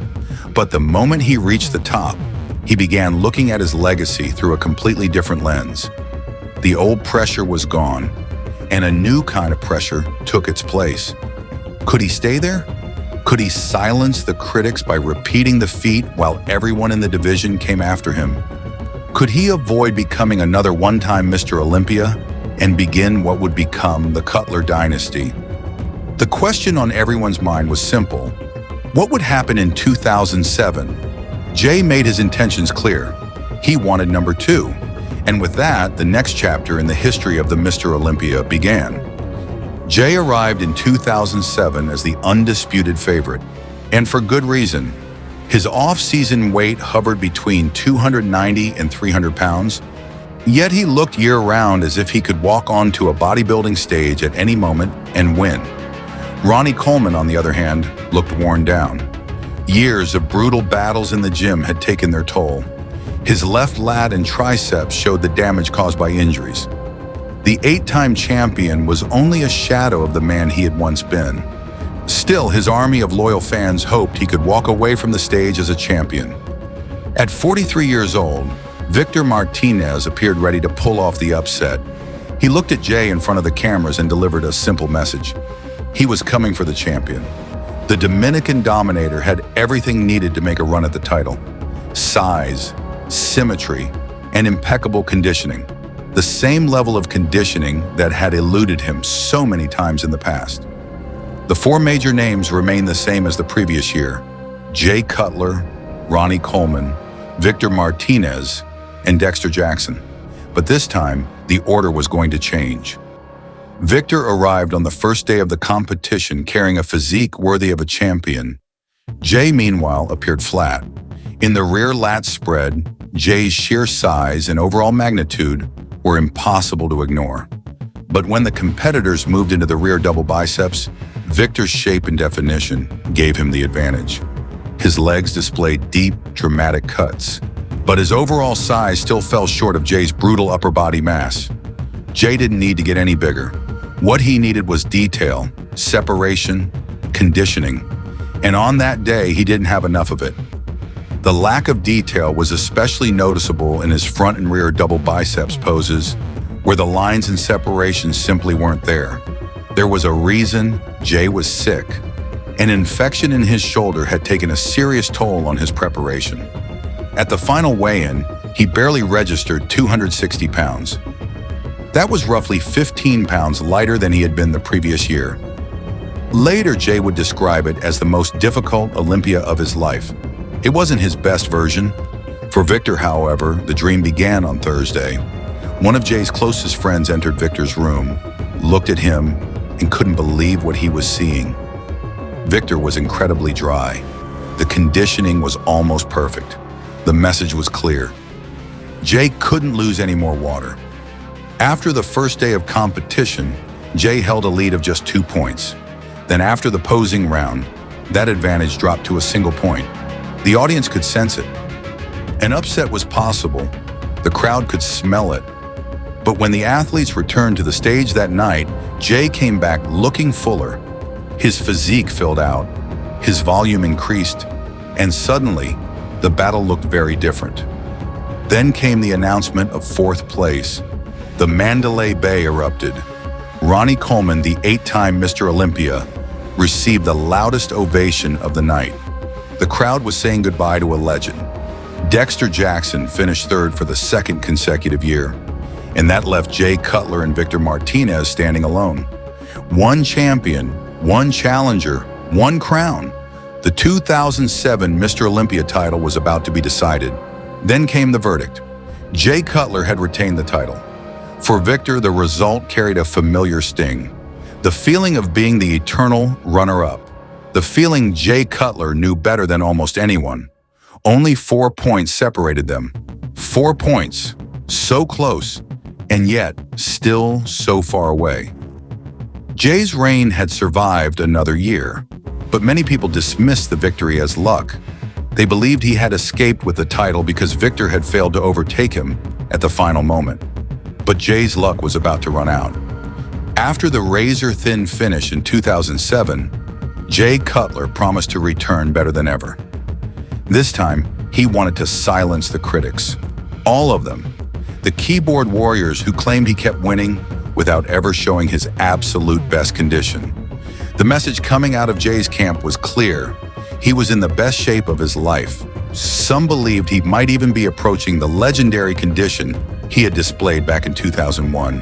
But the moment he reached the top, he began looking at his legacy through a completely different lens. The old pressure was gone, and a new kind of pressure took its place. Could he stay there? Could he silence the critics by repeating the feat while everyone in the division came after him? Could he avoid becoming another one-time Mr. Olympia and begin what would become the Cutler dynasty? The question on everyone's mind was simple. What would happen in 2007? Jay made his intentions clear. He wanted number 2. And with that, the next chapter in the history of the Mr. Olympia began. Jay arrived in 2007 as the undisputed favorite, and for good reason. His off-season weight hovered between 290 and 300 pounds, yet he looked year-round as if he could walk onto a bodybuilding stage at any moment and win. Ronnie Coleman, on the other hand, looked worn down. Years of brutal battles in the gym had taken their toll. His left lat and triceps showed the damage caused by injuries. The 8-time champion was only a shadow of the man he had once been. Still, his army of loyal fans hoped he could walk away from the stage as a champion. At 43 years old, Victor Martinez appeared ready to pull off the upset. He looked at Jay in front of the cameras and delivered a simple message. He was coming for the champion. The Dominican Dominator had everything needed to make a run at the title. Size, symmetry, and impeccable conditioning. The same level of conditioning that had eluded him so many times in the past. The 4 major names remained the same as the previous year: Jay Cutler, Ronnie Coleman, Victor Martinez, and Dexter Jackson. But this time, the order was going to change. Victor arrived on the first day of the competition carrying a physique worthy of a champion. Jay, meanwhile, appeared flat. In the rear lat spread, Jay's sheer size and overall magnitude were impossible to ignore. But when the competitors moved into the rear double biceps, Victor's shape and definition gave him the advantage. His legs displayed deep, dramatic cuts, but his overall size still fell short of Jay's brutal upper body mass. Jay didn't need to get any bigger. What he needed was detail, separation, conditioning, and on that day, he didn't have enough of it. The lack of detail was especially noticeable in his front and rear double biceps poses, where the lines and separations simply weren't there. There was a reason Jay was sick. An infection in his shoulder had taken a serious toll on his preparation. At the final weigh-in, he barely registered 260 pounds. That was roughly 15 pounds lighter than he had been the previous year. Later, Jay would describe it as the most difficult Olympia of his life. It wasn't his best version. For Victor, however, the dream began on Thursday. One of Jay's closest friends entered Victor's room, looked at him, and couldn't believe what he was seeing. Victor was incredibly dry. The conditioning was almost perfect. The message was clear. Jay couldn't lose any more water. After the first day of competition, Jay held a lead of just 2 points. Then after the posing round, that advantage dropped to a single point. The audience could sense it. An upset was possible. The crowd could smell it. But when the athletes returned to the stage that night, Jay came back looking fuller. His physique filled out, his volume increased, and suddenly, the battle looked very different. Then came the announcement of 4th place. The Mandalay Bay erupted. Ronnie Coleman, the 8-time Mr. Olympia, received the loudest ovation of the night. The crowd was saying goodbye to a legend. Dexter Jackson finished 3rd for the 2nd consecutive year, and that left Jay Cutler and Victor Martinez standing alone. One champion, one challenger, one crown. The 2007 Mr. Olympia title was about to be decided. Then came the verdict. Jay Cutler had retained the title. For Victor, the result carried a familiar sting. The feeling of being the eternal runner-up. The feeling Jay Cutler knew better than almost anyone. Only 4 points separated them. 4 points, so close, and yet still so far away. Jay's reign had survived another year, but many people dismissed the victory as luck. They believed he had escaped with the title because Victor had failed to overtake him at the final moment. But Jay's luck was about to run out. After the razor-thin finish in 2007, Jay Cutler promised to return better than ever. This time, he wanted to silence the critics. All of them. The keyboard warriors who claimed he kept winning without ever showing his absolute best condition. The message coming out of Jay's camp was clear. He was in the best shape of his life. Some believed he might even be approaching the legendary condition he had displayed back in 2001.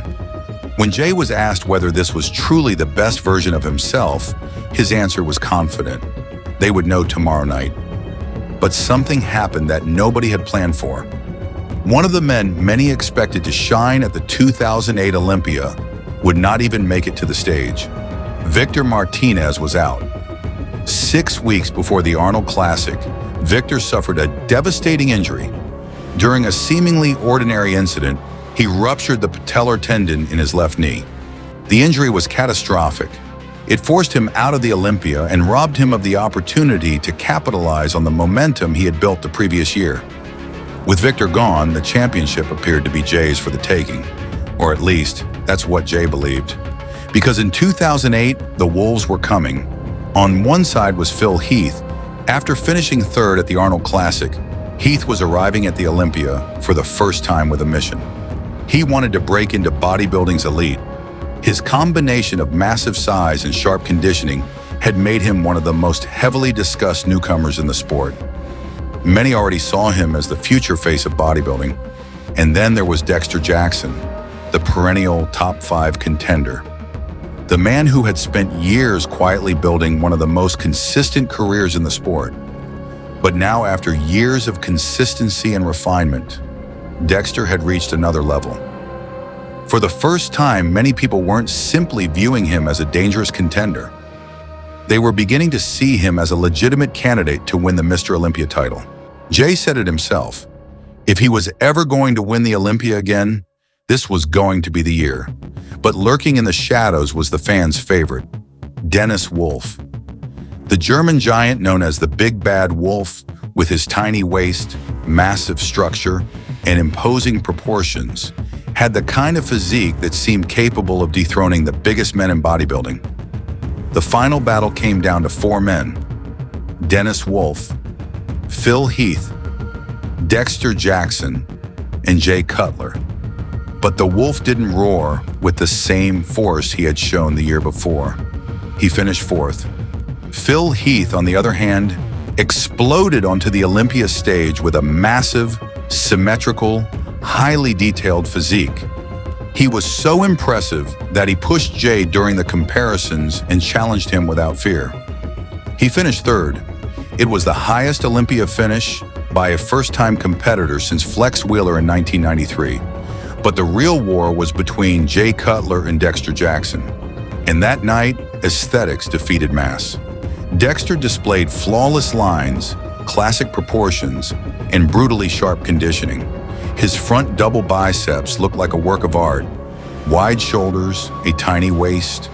When Jay was asked whether this was truly the best version of himself, his answer was confident. They would know tomorrow night. But something happened that nobody had planned for. One of the men many expected to shine at the 2008 Olympia would not even make it to the stage. Victor Martinez was out. 6 weeks before the Arnold Classic, Victor suffered a devastating injury. During a seemingly ordinary incident, he ruptured the patellar tendon in his left knee. The injury was catastrophic. It forced him out of the Olympia and robbed him of the opportunity to capitalize on the momentum he had built the previous year. With Victor gone, the championship appeared to be Jay's for the taking, or at least, that's what Jay believed. Because in 2008, the Wolves were coming. On one side was Phil Heath. After finishing third at the Arnold Classic, Heath was arriving at the Olympia for the first time with a mission. He wanted to break into bodybuilding's elite. His combination of massive size and sharp conditioning had made him one of the most heavily discussed newcomers in the sport. Many already saw him as the future face of bodybuilding. And then there was Dexter Jackson, the perennial top 5 contender. The man who had spent years quietly building one of the most consistent careers in the sport. But now, after years of consistency and refinement, Dexter had reached another level. For the first time, many people weren't simply viewing him as a dangerous contender. They were beginning to see him as a legitimate candidate to win the Mr. Olympia title. Jay said it himself. If he was ever going to win the Olympia again, this was going to be the year. But lurking in the shadows was the fans' favorite, Dennis Wolf. The German giant known as the Big Bad Wolf, with his tiny waist, massive structure, and imposing proportions, had the kind of physique that seemed capable of dethroning the biggest men in bodybuilding. The final battle came down to 4 men: Dennis Wolf, Phil Heath, Dexter Jackson, and Jay Cutler. But the Wolf didn't roar with the same force he had shown the year before. He finished 4th. Phil Heath, on the other hand, exploded onto the Olympia stage with a massive, symmetrical, highly detailed physique. He was so impressive that he pushed Jay during the comparisons and challenged him without fear. He finished 3rd. It was the highest Olympia finish by a first-time competitor since Flex Wheeler in 1993. But the real war was between Jay Cutler and Dexter Jackson. And that night, aesthetics defeated mass. Dexter displayed flawless lines, classic proportions, and brutally sharp conditioning. His front double biceps looked like a work of art. Wide shoulders, a tiny waist,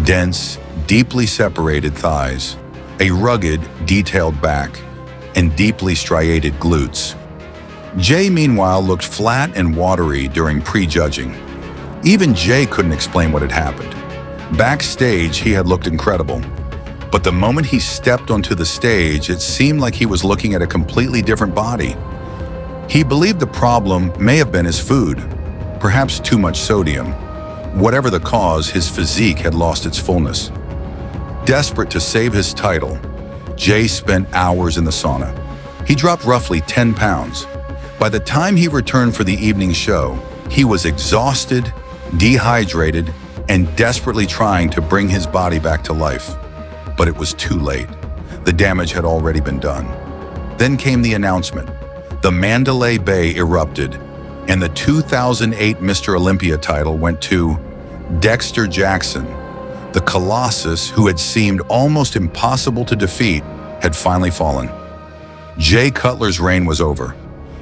dense, deeply separated thighs, a rugged, detailed back, and deeply striated glutes. Jay, meanwhile, looked flat and watery during pre-judging. Even Jay couldn't explain what had happened. Backstage, he had looked incredible. But the moment he stepped onto the stage, it seemed like he was looking at a completely different body. He believed the problem may have been his food, perhaps too much sodium. Whatever the cause, his physique had lost its fullness. Desperate to save his title, Jay spent hours in the sauna. He dropped roughly 10 pounds. By the time he returned for the evening show, he was exhausted, dehydrated, and desperately trying to bring his body back to life. But it was too late. The damage had already been done. Then came the announcement. The Mandalay Bay erupted, and the 2008 Mr. Olympia title went to Dexter Jackson. The Colossus, who had seemed almost impossible to defeat, had finally fallen. Jay Cutler's reign was over,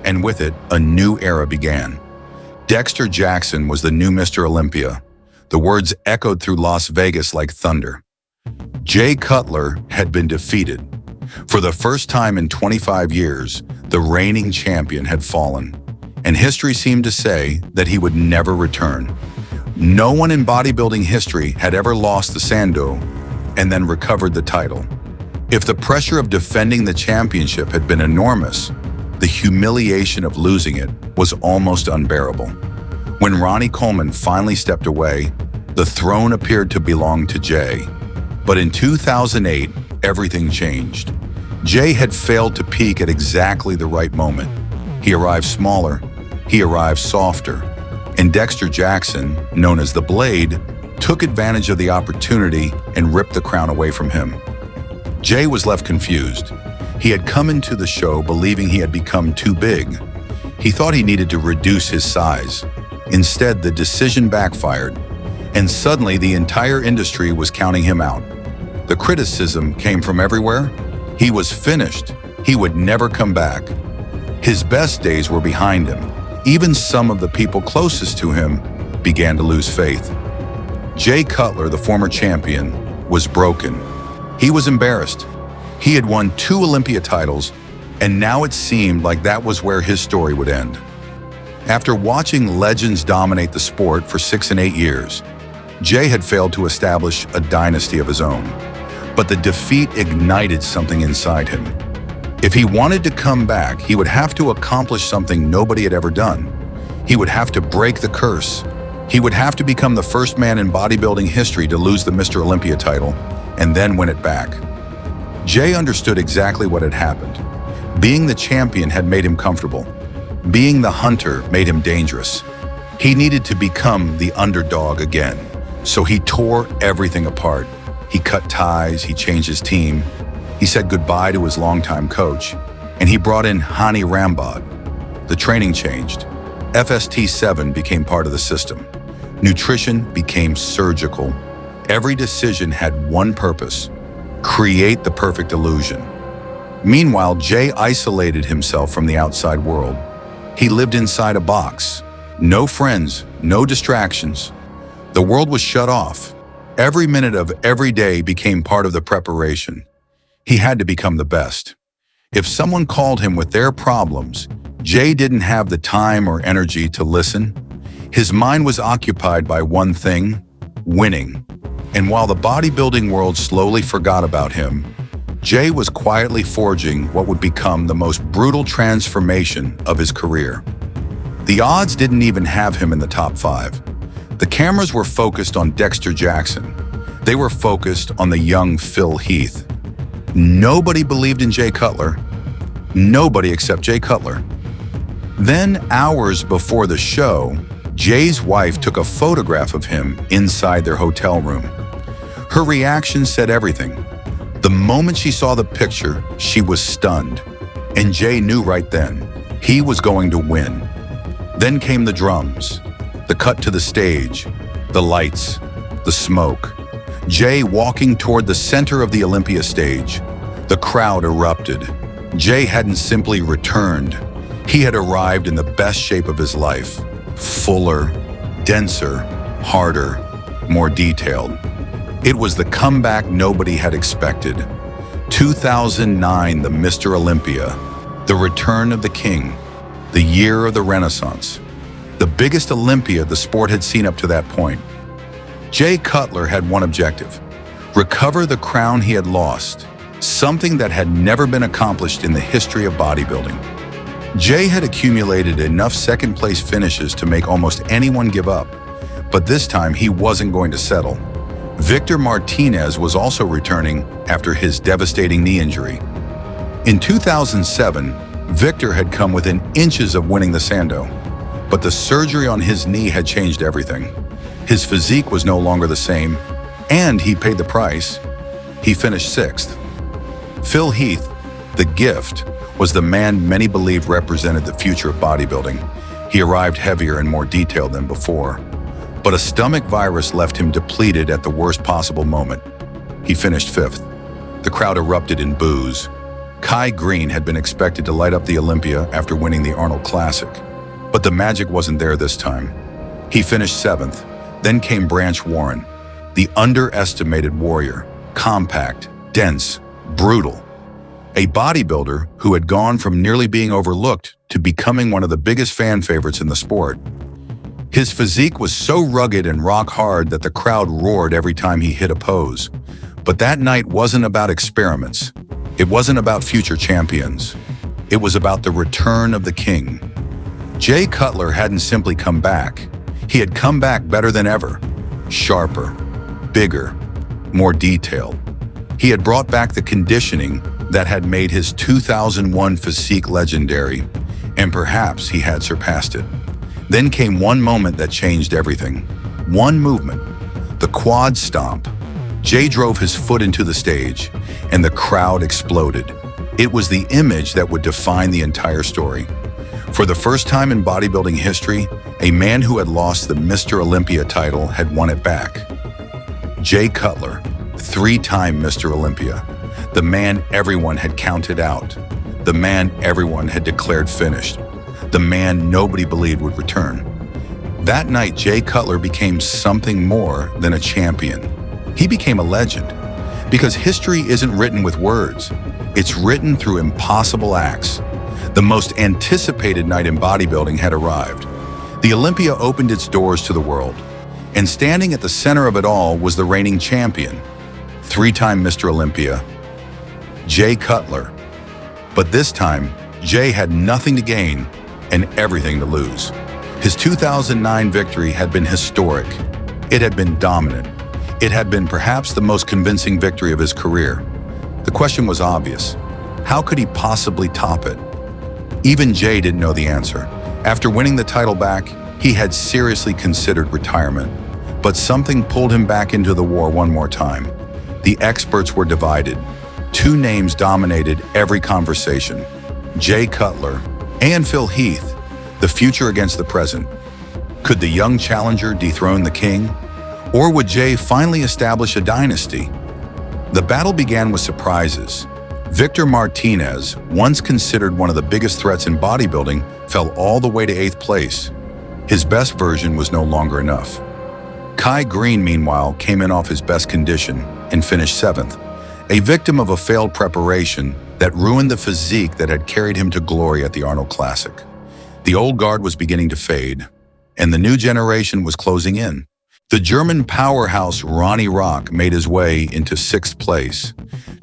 and with it, a new era began. Dexter Jackson was the new Mr. Olympia. The words echoed through Las Vegas like thunder. Jay Cutler had been defeated. For the first time in 25 years, the reigning champion had fallen, and history seemed to say that he would never return. No one in bodybuilding history had ever lost the Sandow and then recovered the title. If the pressure of defending the championship had been enormous, the humiliation of losing it was almost unbearable. When Ronnie Coleman finally stepped away, the throne appeared to belong to Jay. But in 2008, everything changed. Jay had failed to peak at exactly the right moment. He arrived smaller, he arrived softer, and Dexter Jackson, known as the Blade, took advantage of the opportunity and ripped the crown away from him. Jay was left confused. He had come into the show believing he had become too big. He thought he needed to reduce his size. Instead, the decision backfired, and suddenly the entire industry was counting him out. The criticism came from everywhere. He was finished. He would never come back. His best days were behind him. Even some of the people closest to him began to lose faith. Jay Cutler, the former champion, was broken. He was embarrassed. He had won 2 Olympia titles, and now it seemed like that was where his story would end. After watching legends dominate the sport for 6 and 8 years, Jay had failed to establish a dynasty of his own. But the defeat ignited something inside him. If he wanted to come back, he would have to accomplish something nobody had ever done. He would have to break the curse. He would have to become the first man in bodybuilding history to lose the Mr. Olympia title and then win it back. Jay understood exactly what had happened. Being the champion had made him comfortable. Being the hunter made him dangerous. He needed to become the underdog again. So he tore everything apart. He cut ties, he changed his team. He said goodbye to his longtime coach, and he brought in Hani Rambod. The training changed. FST7 became part of the system. Nutrition became surgical. Every decision had one purpose: create the perfect illusion. Meanwhile, Jay isolated himself from the outside world. He lived inside a box. No friends, no distractions. The world was shut off. Every minute of every day became part of the preparation. He had to become the best. If someone called him with their problems, Jay didn't have the time or energy to listen. His mind was occupied by one thing: winning. And while the bodybuilding world slowly forgot about him, Jay was quietly forging what would become the most brutal transformation of his career. The odds didn't even have him in the top 5. The cameras were focused on Dexter Jackson. They were focused on the young Phil Heath. Nobody believed in Jay Cutler. Nobody except Jay Cutler. Then, hours before the show, Jay's wife took a photograph of him inside their hotel room. Her reaction said everything. The moment she saw the picture, she was stunned. And Jay knew right then, he was going to win. Then came the drums, the cut to the stage, the lights, the smoke. Jay walking toward the center of the Olympia stage. The crowd erupted. Jay hadn't simply returned. He had arrived in the best shape of his life. Fuller, denser, harder, more detailed. It was the comeback nobody had expected. 2009, the Mr. Olympia, the return of the king, the year of the Renaissance. The biggest Olympia the sport had seen up to that point. Jay Cutler had one objective: recover the crown he had lost, something that had never been accomplished in the history of bodybuilding. Jay had accumulated enough second-place finishes to make almost anyone give up, but this time he wasn't going to settle. Victor Martinez was also returning after his devastating knee injury. In 2007, Victor had come within inches of winning the Sandow, but the surgery on his knee had changed everything. His physique was no longer the same, and he paid the price. He finished 6th. Phil Heath, the gift, was the man many believed represented the future of bodybuilding. He arrived heavier and more detailed than before. But a stomach virus left him depleted at the worst possible moment. He finished 5th. The crowd erupted in boos. Kai Green had been expected to light up the Olympia after winning the Arnold Classic. But the magic wasn't there this time. He finished 7th. Then came Branch Warren, the underestimated warrior, compact, dense, brutal. A bodybuilder who had gone from nearly being overlooked to becoming one of the biggest fan favorites in the sport. His physique was so rugged and rock hard that the crowd roared every time he hit a pose. But that night wasn't about experiments. It wasn't about future champions. It was about the return of the king. Jay Cutler hadn't simply come back. He had come back better than ever. Sharper, bigger, more detailed. He had brought back the conditioning that had made his 2001 physique legendary, and perhaps he had surpassed it. Then came one moment that changed everything. One movement, the quad stomp. Jay drove his foot into the stage, and the crowd exploded. It was the image that would define the entire story. For the first time in bodybuilding history, a man who had lost the Mr. Olympia title had won it back. Jay Cutler, 3-time Mr. Olympia, the man everyone had counted out, the man everyone had declared finished, the man nobody believed would return. That night, Jay Cutler became something more than a champion. He became a legend because history isn't written with words. It's written through impossible acts. The most anticipated night in bodybuilding had arrived. The Olympia opened its doors to the world, and standing at the center of it all was the reigning champion, three-time Mr. Olympia, Jay Cutler. But this time, Jay had nothing to gain and everything to lose. His 2009 victory had been historic. It had been dominant. It had been perhaps the most convincing victory of his career. The question was obvious. How could he possibly top it? Even Jay didn't know the answer. After winning the title back, he had seriously considered retirement. But something pulled him back into the war one more time. The experts were divided. Two names dominated every conversation: Jay Cutler and Phil Heath, the future against the present. Could the young challenger dethrone the king? Or would Jay finally establish a dynasty? The battle began with surprises. Victor Martinez, once considered one of the biggest threats in bodybuilding, fell all the way to 8th place. His best version was no longer enough. Kai Green, meanwhile, came in off his best condition and finished 7th, a victim of a failed preparation that ruined the physique that had carried him to glory at the Arnold Classic. The old guard was beginning to fade, and the new generation was closing in. The German powerhouse Ronnie Rock made his way into 6th place,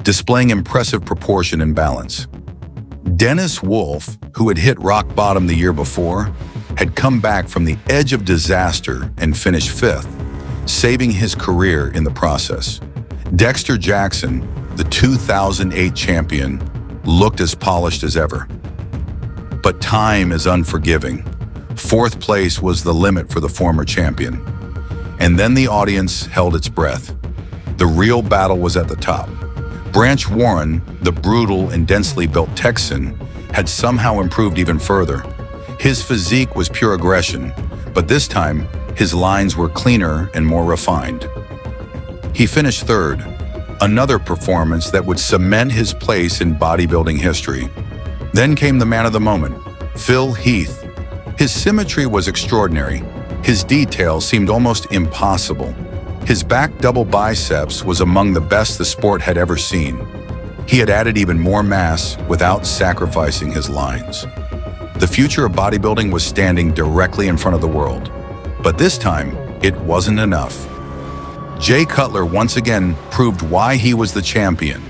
displaying impressive proportion and balance. Dennis Wolf, who had hit rock bottom the year before, had come back from the edge of disaster and finished 5th, saving his career in the process. Dexter Jackson, the 2008 champion, looked as polished as ever. But time is unforgiving. 4th place was the limit for the former champion. And then the audience held its breath. The real battle was at the top. Branch Warren, the brutal and densely built Texan, had somehow improved even further. His physique was pure aggression, but this time, his lines were cleaner and more refined. He finished 3rd, another performance that would cement his place in bodybuilding history. Then came the man of the moment, Phil Heath. His symmetry was extraordinary. His detail seemed almost impossible. His back double biceps was among the best the sport had ever seen. He had added even more mass without sacrificing his lines. The future of bodybuilding was standing directly in front of the world. But this time, it wasn't enough. Jay Cutler once again proved why he was the champion.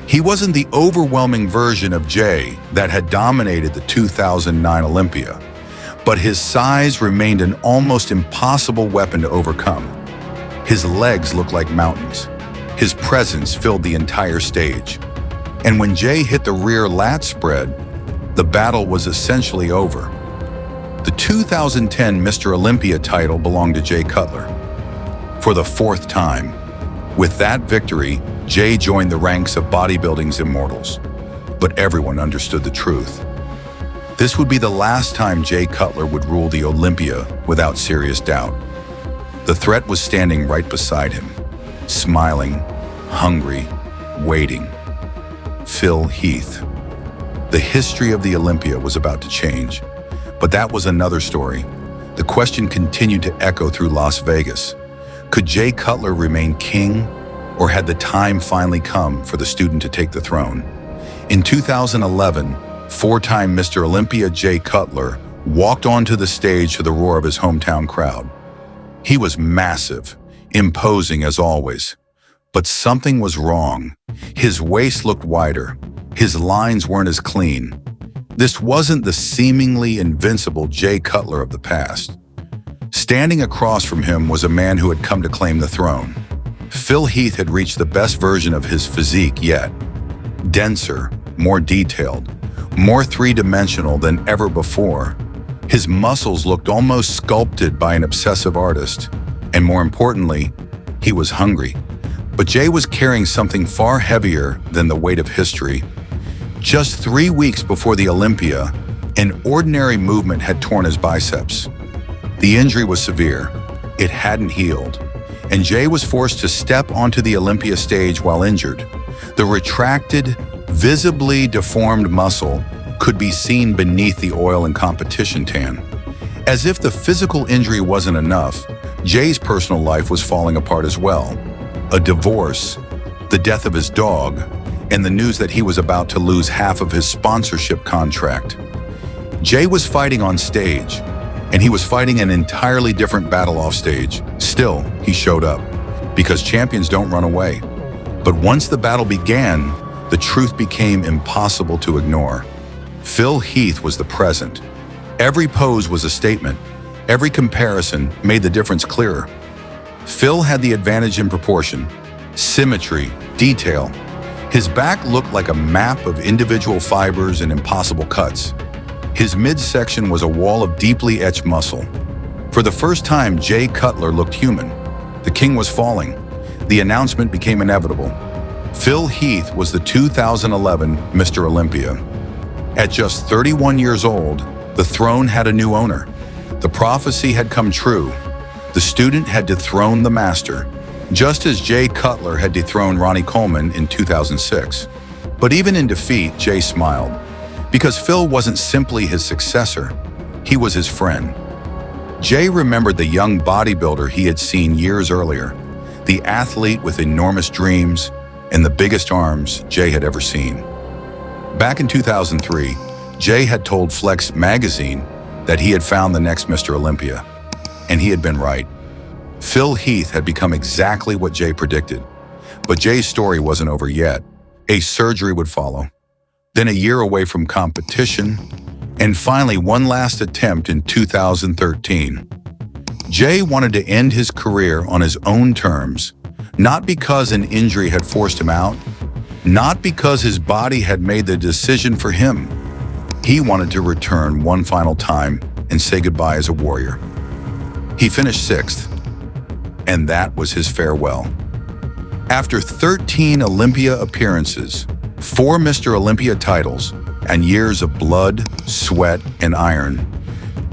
He wasn't the overwhelming version of Jay that had dominated the 2009 Olympia, but his size remained an almost impossible weapon to overcome. His legs looked like mountains. His presence filled the entire stage. And when Jay hit the rear lat spread, the battle was essentially over. The 2010 Mr. Olympia title belonged to Jay Cutler. For the 4th time, with that victory, Jay joined the ranks of bodybuilding's immortals. But everyone understood the truth. This would be the last time Jay Cutler would rule the Olympia without serious doubt. The threat was standing right beside him, smiling, hungry, waiting. Phil Heath. The history of the Olympia was about to change, but that was another story. The question continued to echo through Las Vegas. Could Jay Cutler remain king, or had the time finally come for the student to take the throne? In 2011, 4-time Mr. Olympia Jay Cutler walked onto the stage to the roar of his hometown crowd. He was massive, imposing as always. But something was wrong. His waist looked wider. His lines weren't as clean. This wasn't the seemingly invincible Jay Cutler of the past. Standing across from him was a man who had come to claim the throne. Phil Heath had reached the best version of his physique yet. Denser, more detailed, more three-dimensional than ever before. His muscles looked almost sculpted by an obsessive artist. And more importantly, he was hungry. But Jay was carrying something far heavier than the weight of history. Just 3 weeks before the Olympia, an ordinary movement had torn his biceps. The injury was severe. It hadn't healed. And Jay was forced to step onto the Olympia stage while injured. The retracted, visibly deformed muscle could be seen beneath the oil and competition tan. As if the physical injury wasn't enough, Jay's personal life was falling apart as well. a divorce, the death of his dog, and the news that he was about to lose half of his sponsorship contract. Jay was fighting on stage, and he was fighting an entirely different battle off stage. Still, he showed up, because champions don't run away. But once the battle began, the truth became impossible to ignore. Phil Heath was the present. Every pose was a statement. Every comparison made the difference clearer. Phil had the advantage in proportion, symmetry, detail. His back looked like a map of individual fibers and impossible cuts. His midsection was a wall of deeply etched muscle. For the first time, Jay Cutler looked human. The king was falling. The announcement became inevitable. Phil Heath was the 2011 Mr. Olympia. At just 31 years old, the throne had a new owner. The prophecy had come true. The student had dethroned the master, just as Jay Cutler had dethroned Ronnie Coleman in 2006. But even in defeat, Jay smiled, because Phil wasn't simply his successor, he was his friend. Jay remembered the young bodybuilder he had seen years earlier, the athlete with enormous dreams and the biggest arms Jay had ever seen. Back in 2003, Jay had told Flex magazine that he had found the next Mr. Olympia, and he had been right. Phil Heath had become exactly what Jay predicted. But Jay's story wasn't over yet. A surgery would follow, then a year away from competition, and finally one last attempt in 2013. Jay wanted to end his career on his own terms, not because an injury had forced him out, not because his body had made the decision for him. He wanted to return one final time and say goodbye as a warrior. He finished 6th, and that was his farewell. After 13 Olympia appearances, 4 Mr. Olympia titles, and years of blood, sweat, and iron,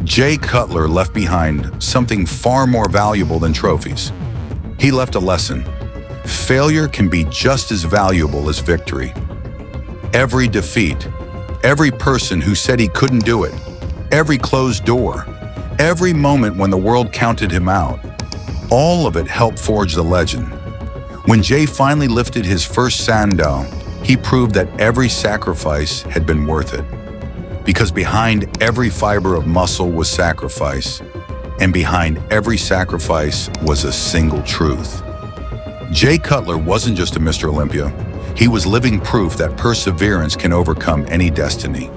Jay Cutler left behind something far more valuable than trophies. He left a lesson. Failure can be just as valuable as victory. Every defeat, every person who said he couldn't do it, every closed door, every moment when the world counted him out, all of it helped forge the legend. When Jay finally lifted his first Sandow, he proved that every sacrifice had been worth it. Because behind every fiber of muscle was sacrifice, and behind every sacrifice was a single truth. Jay Cutler wasn't just a Mr. Olympia. He was living proof that perseverance can overcome any destiny.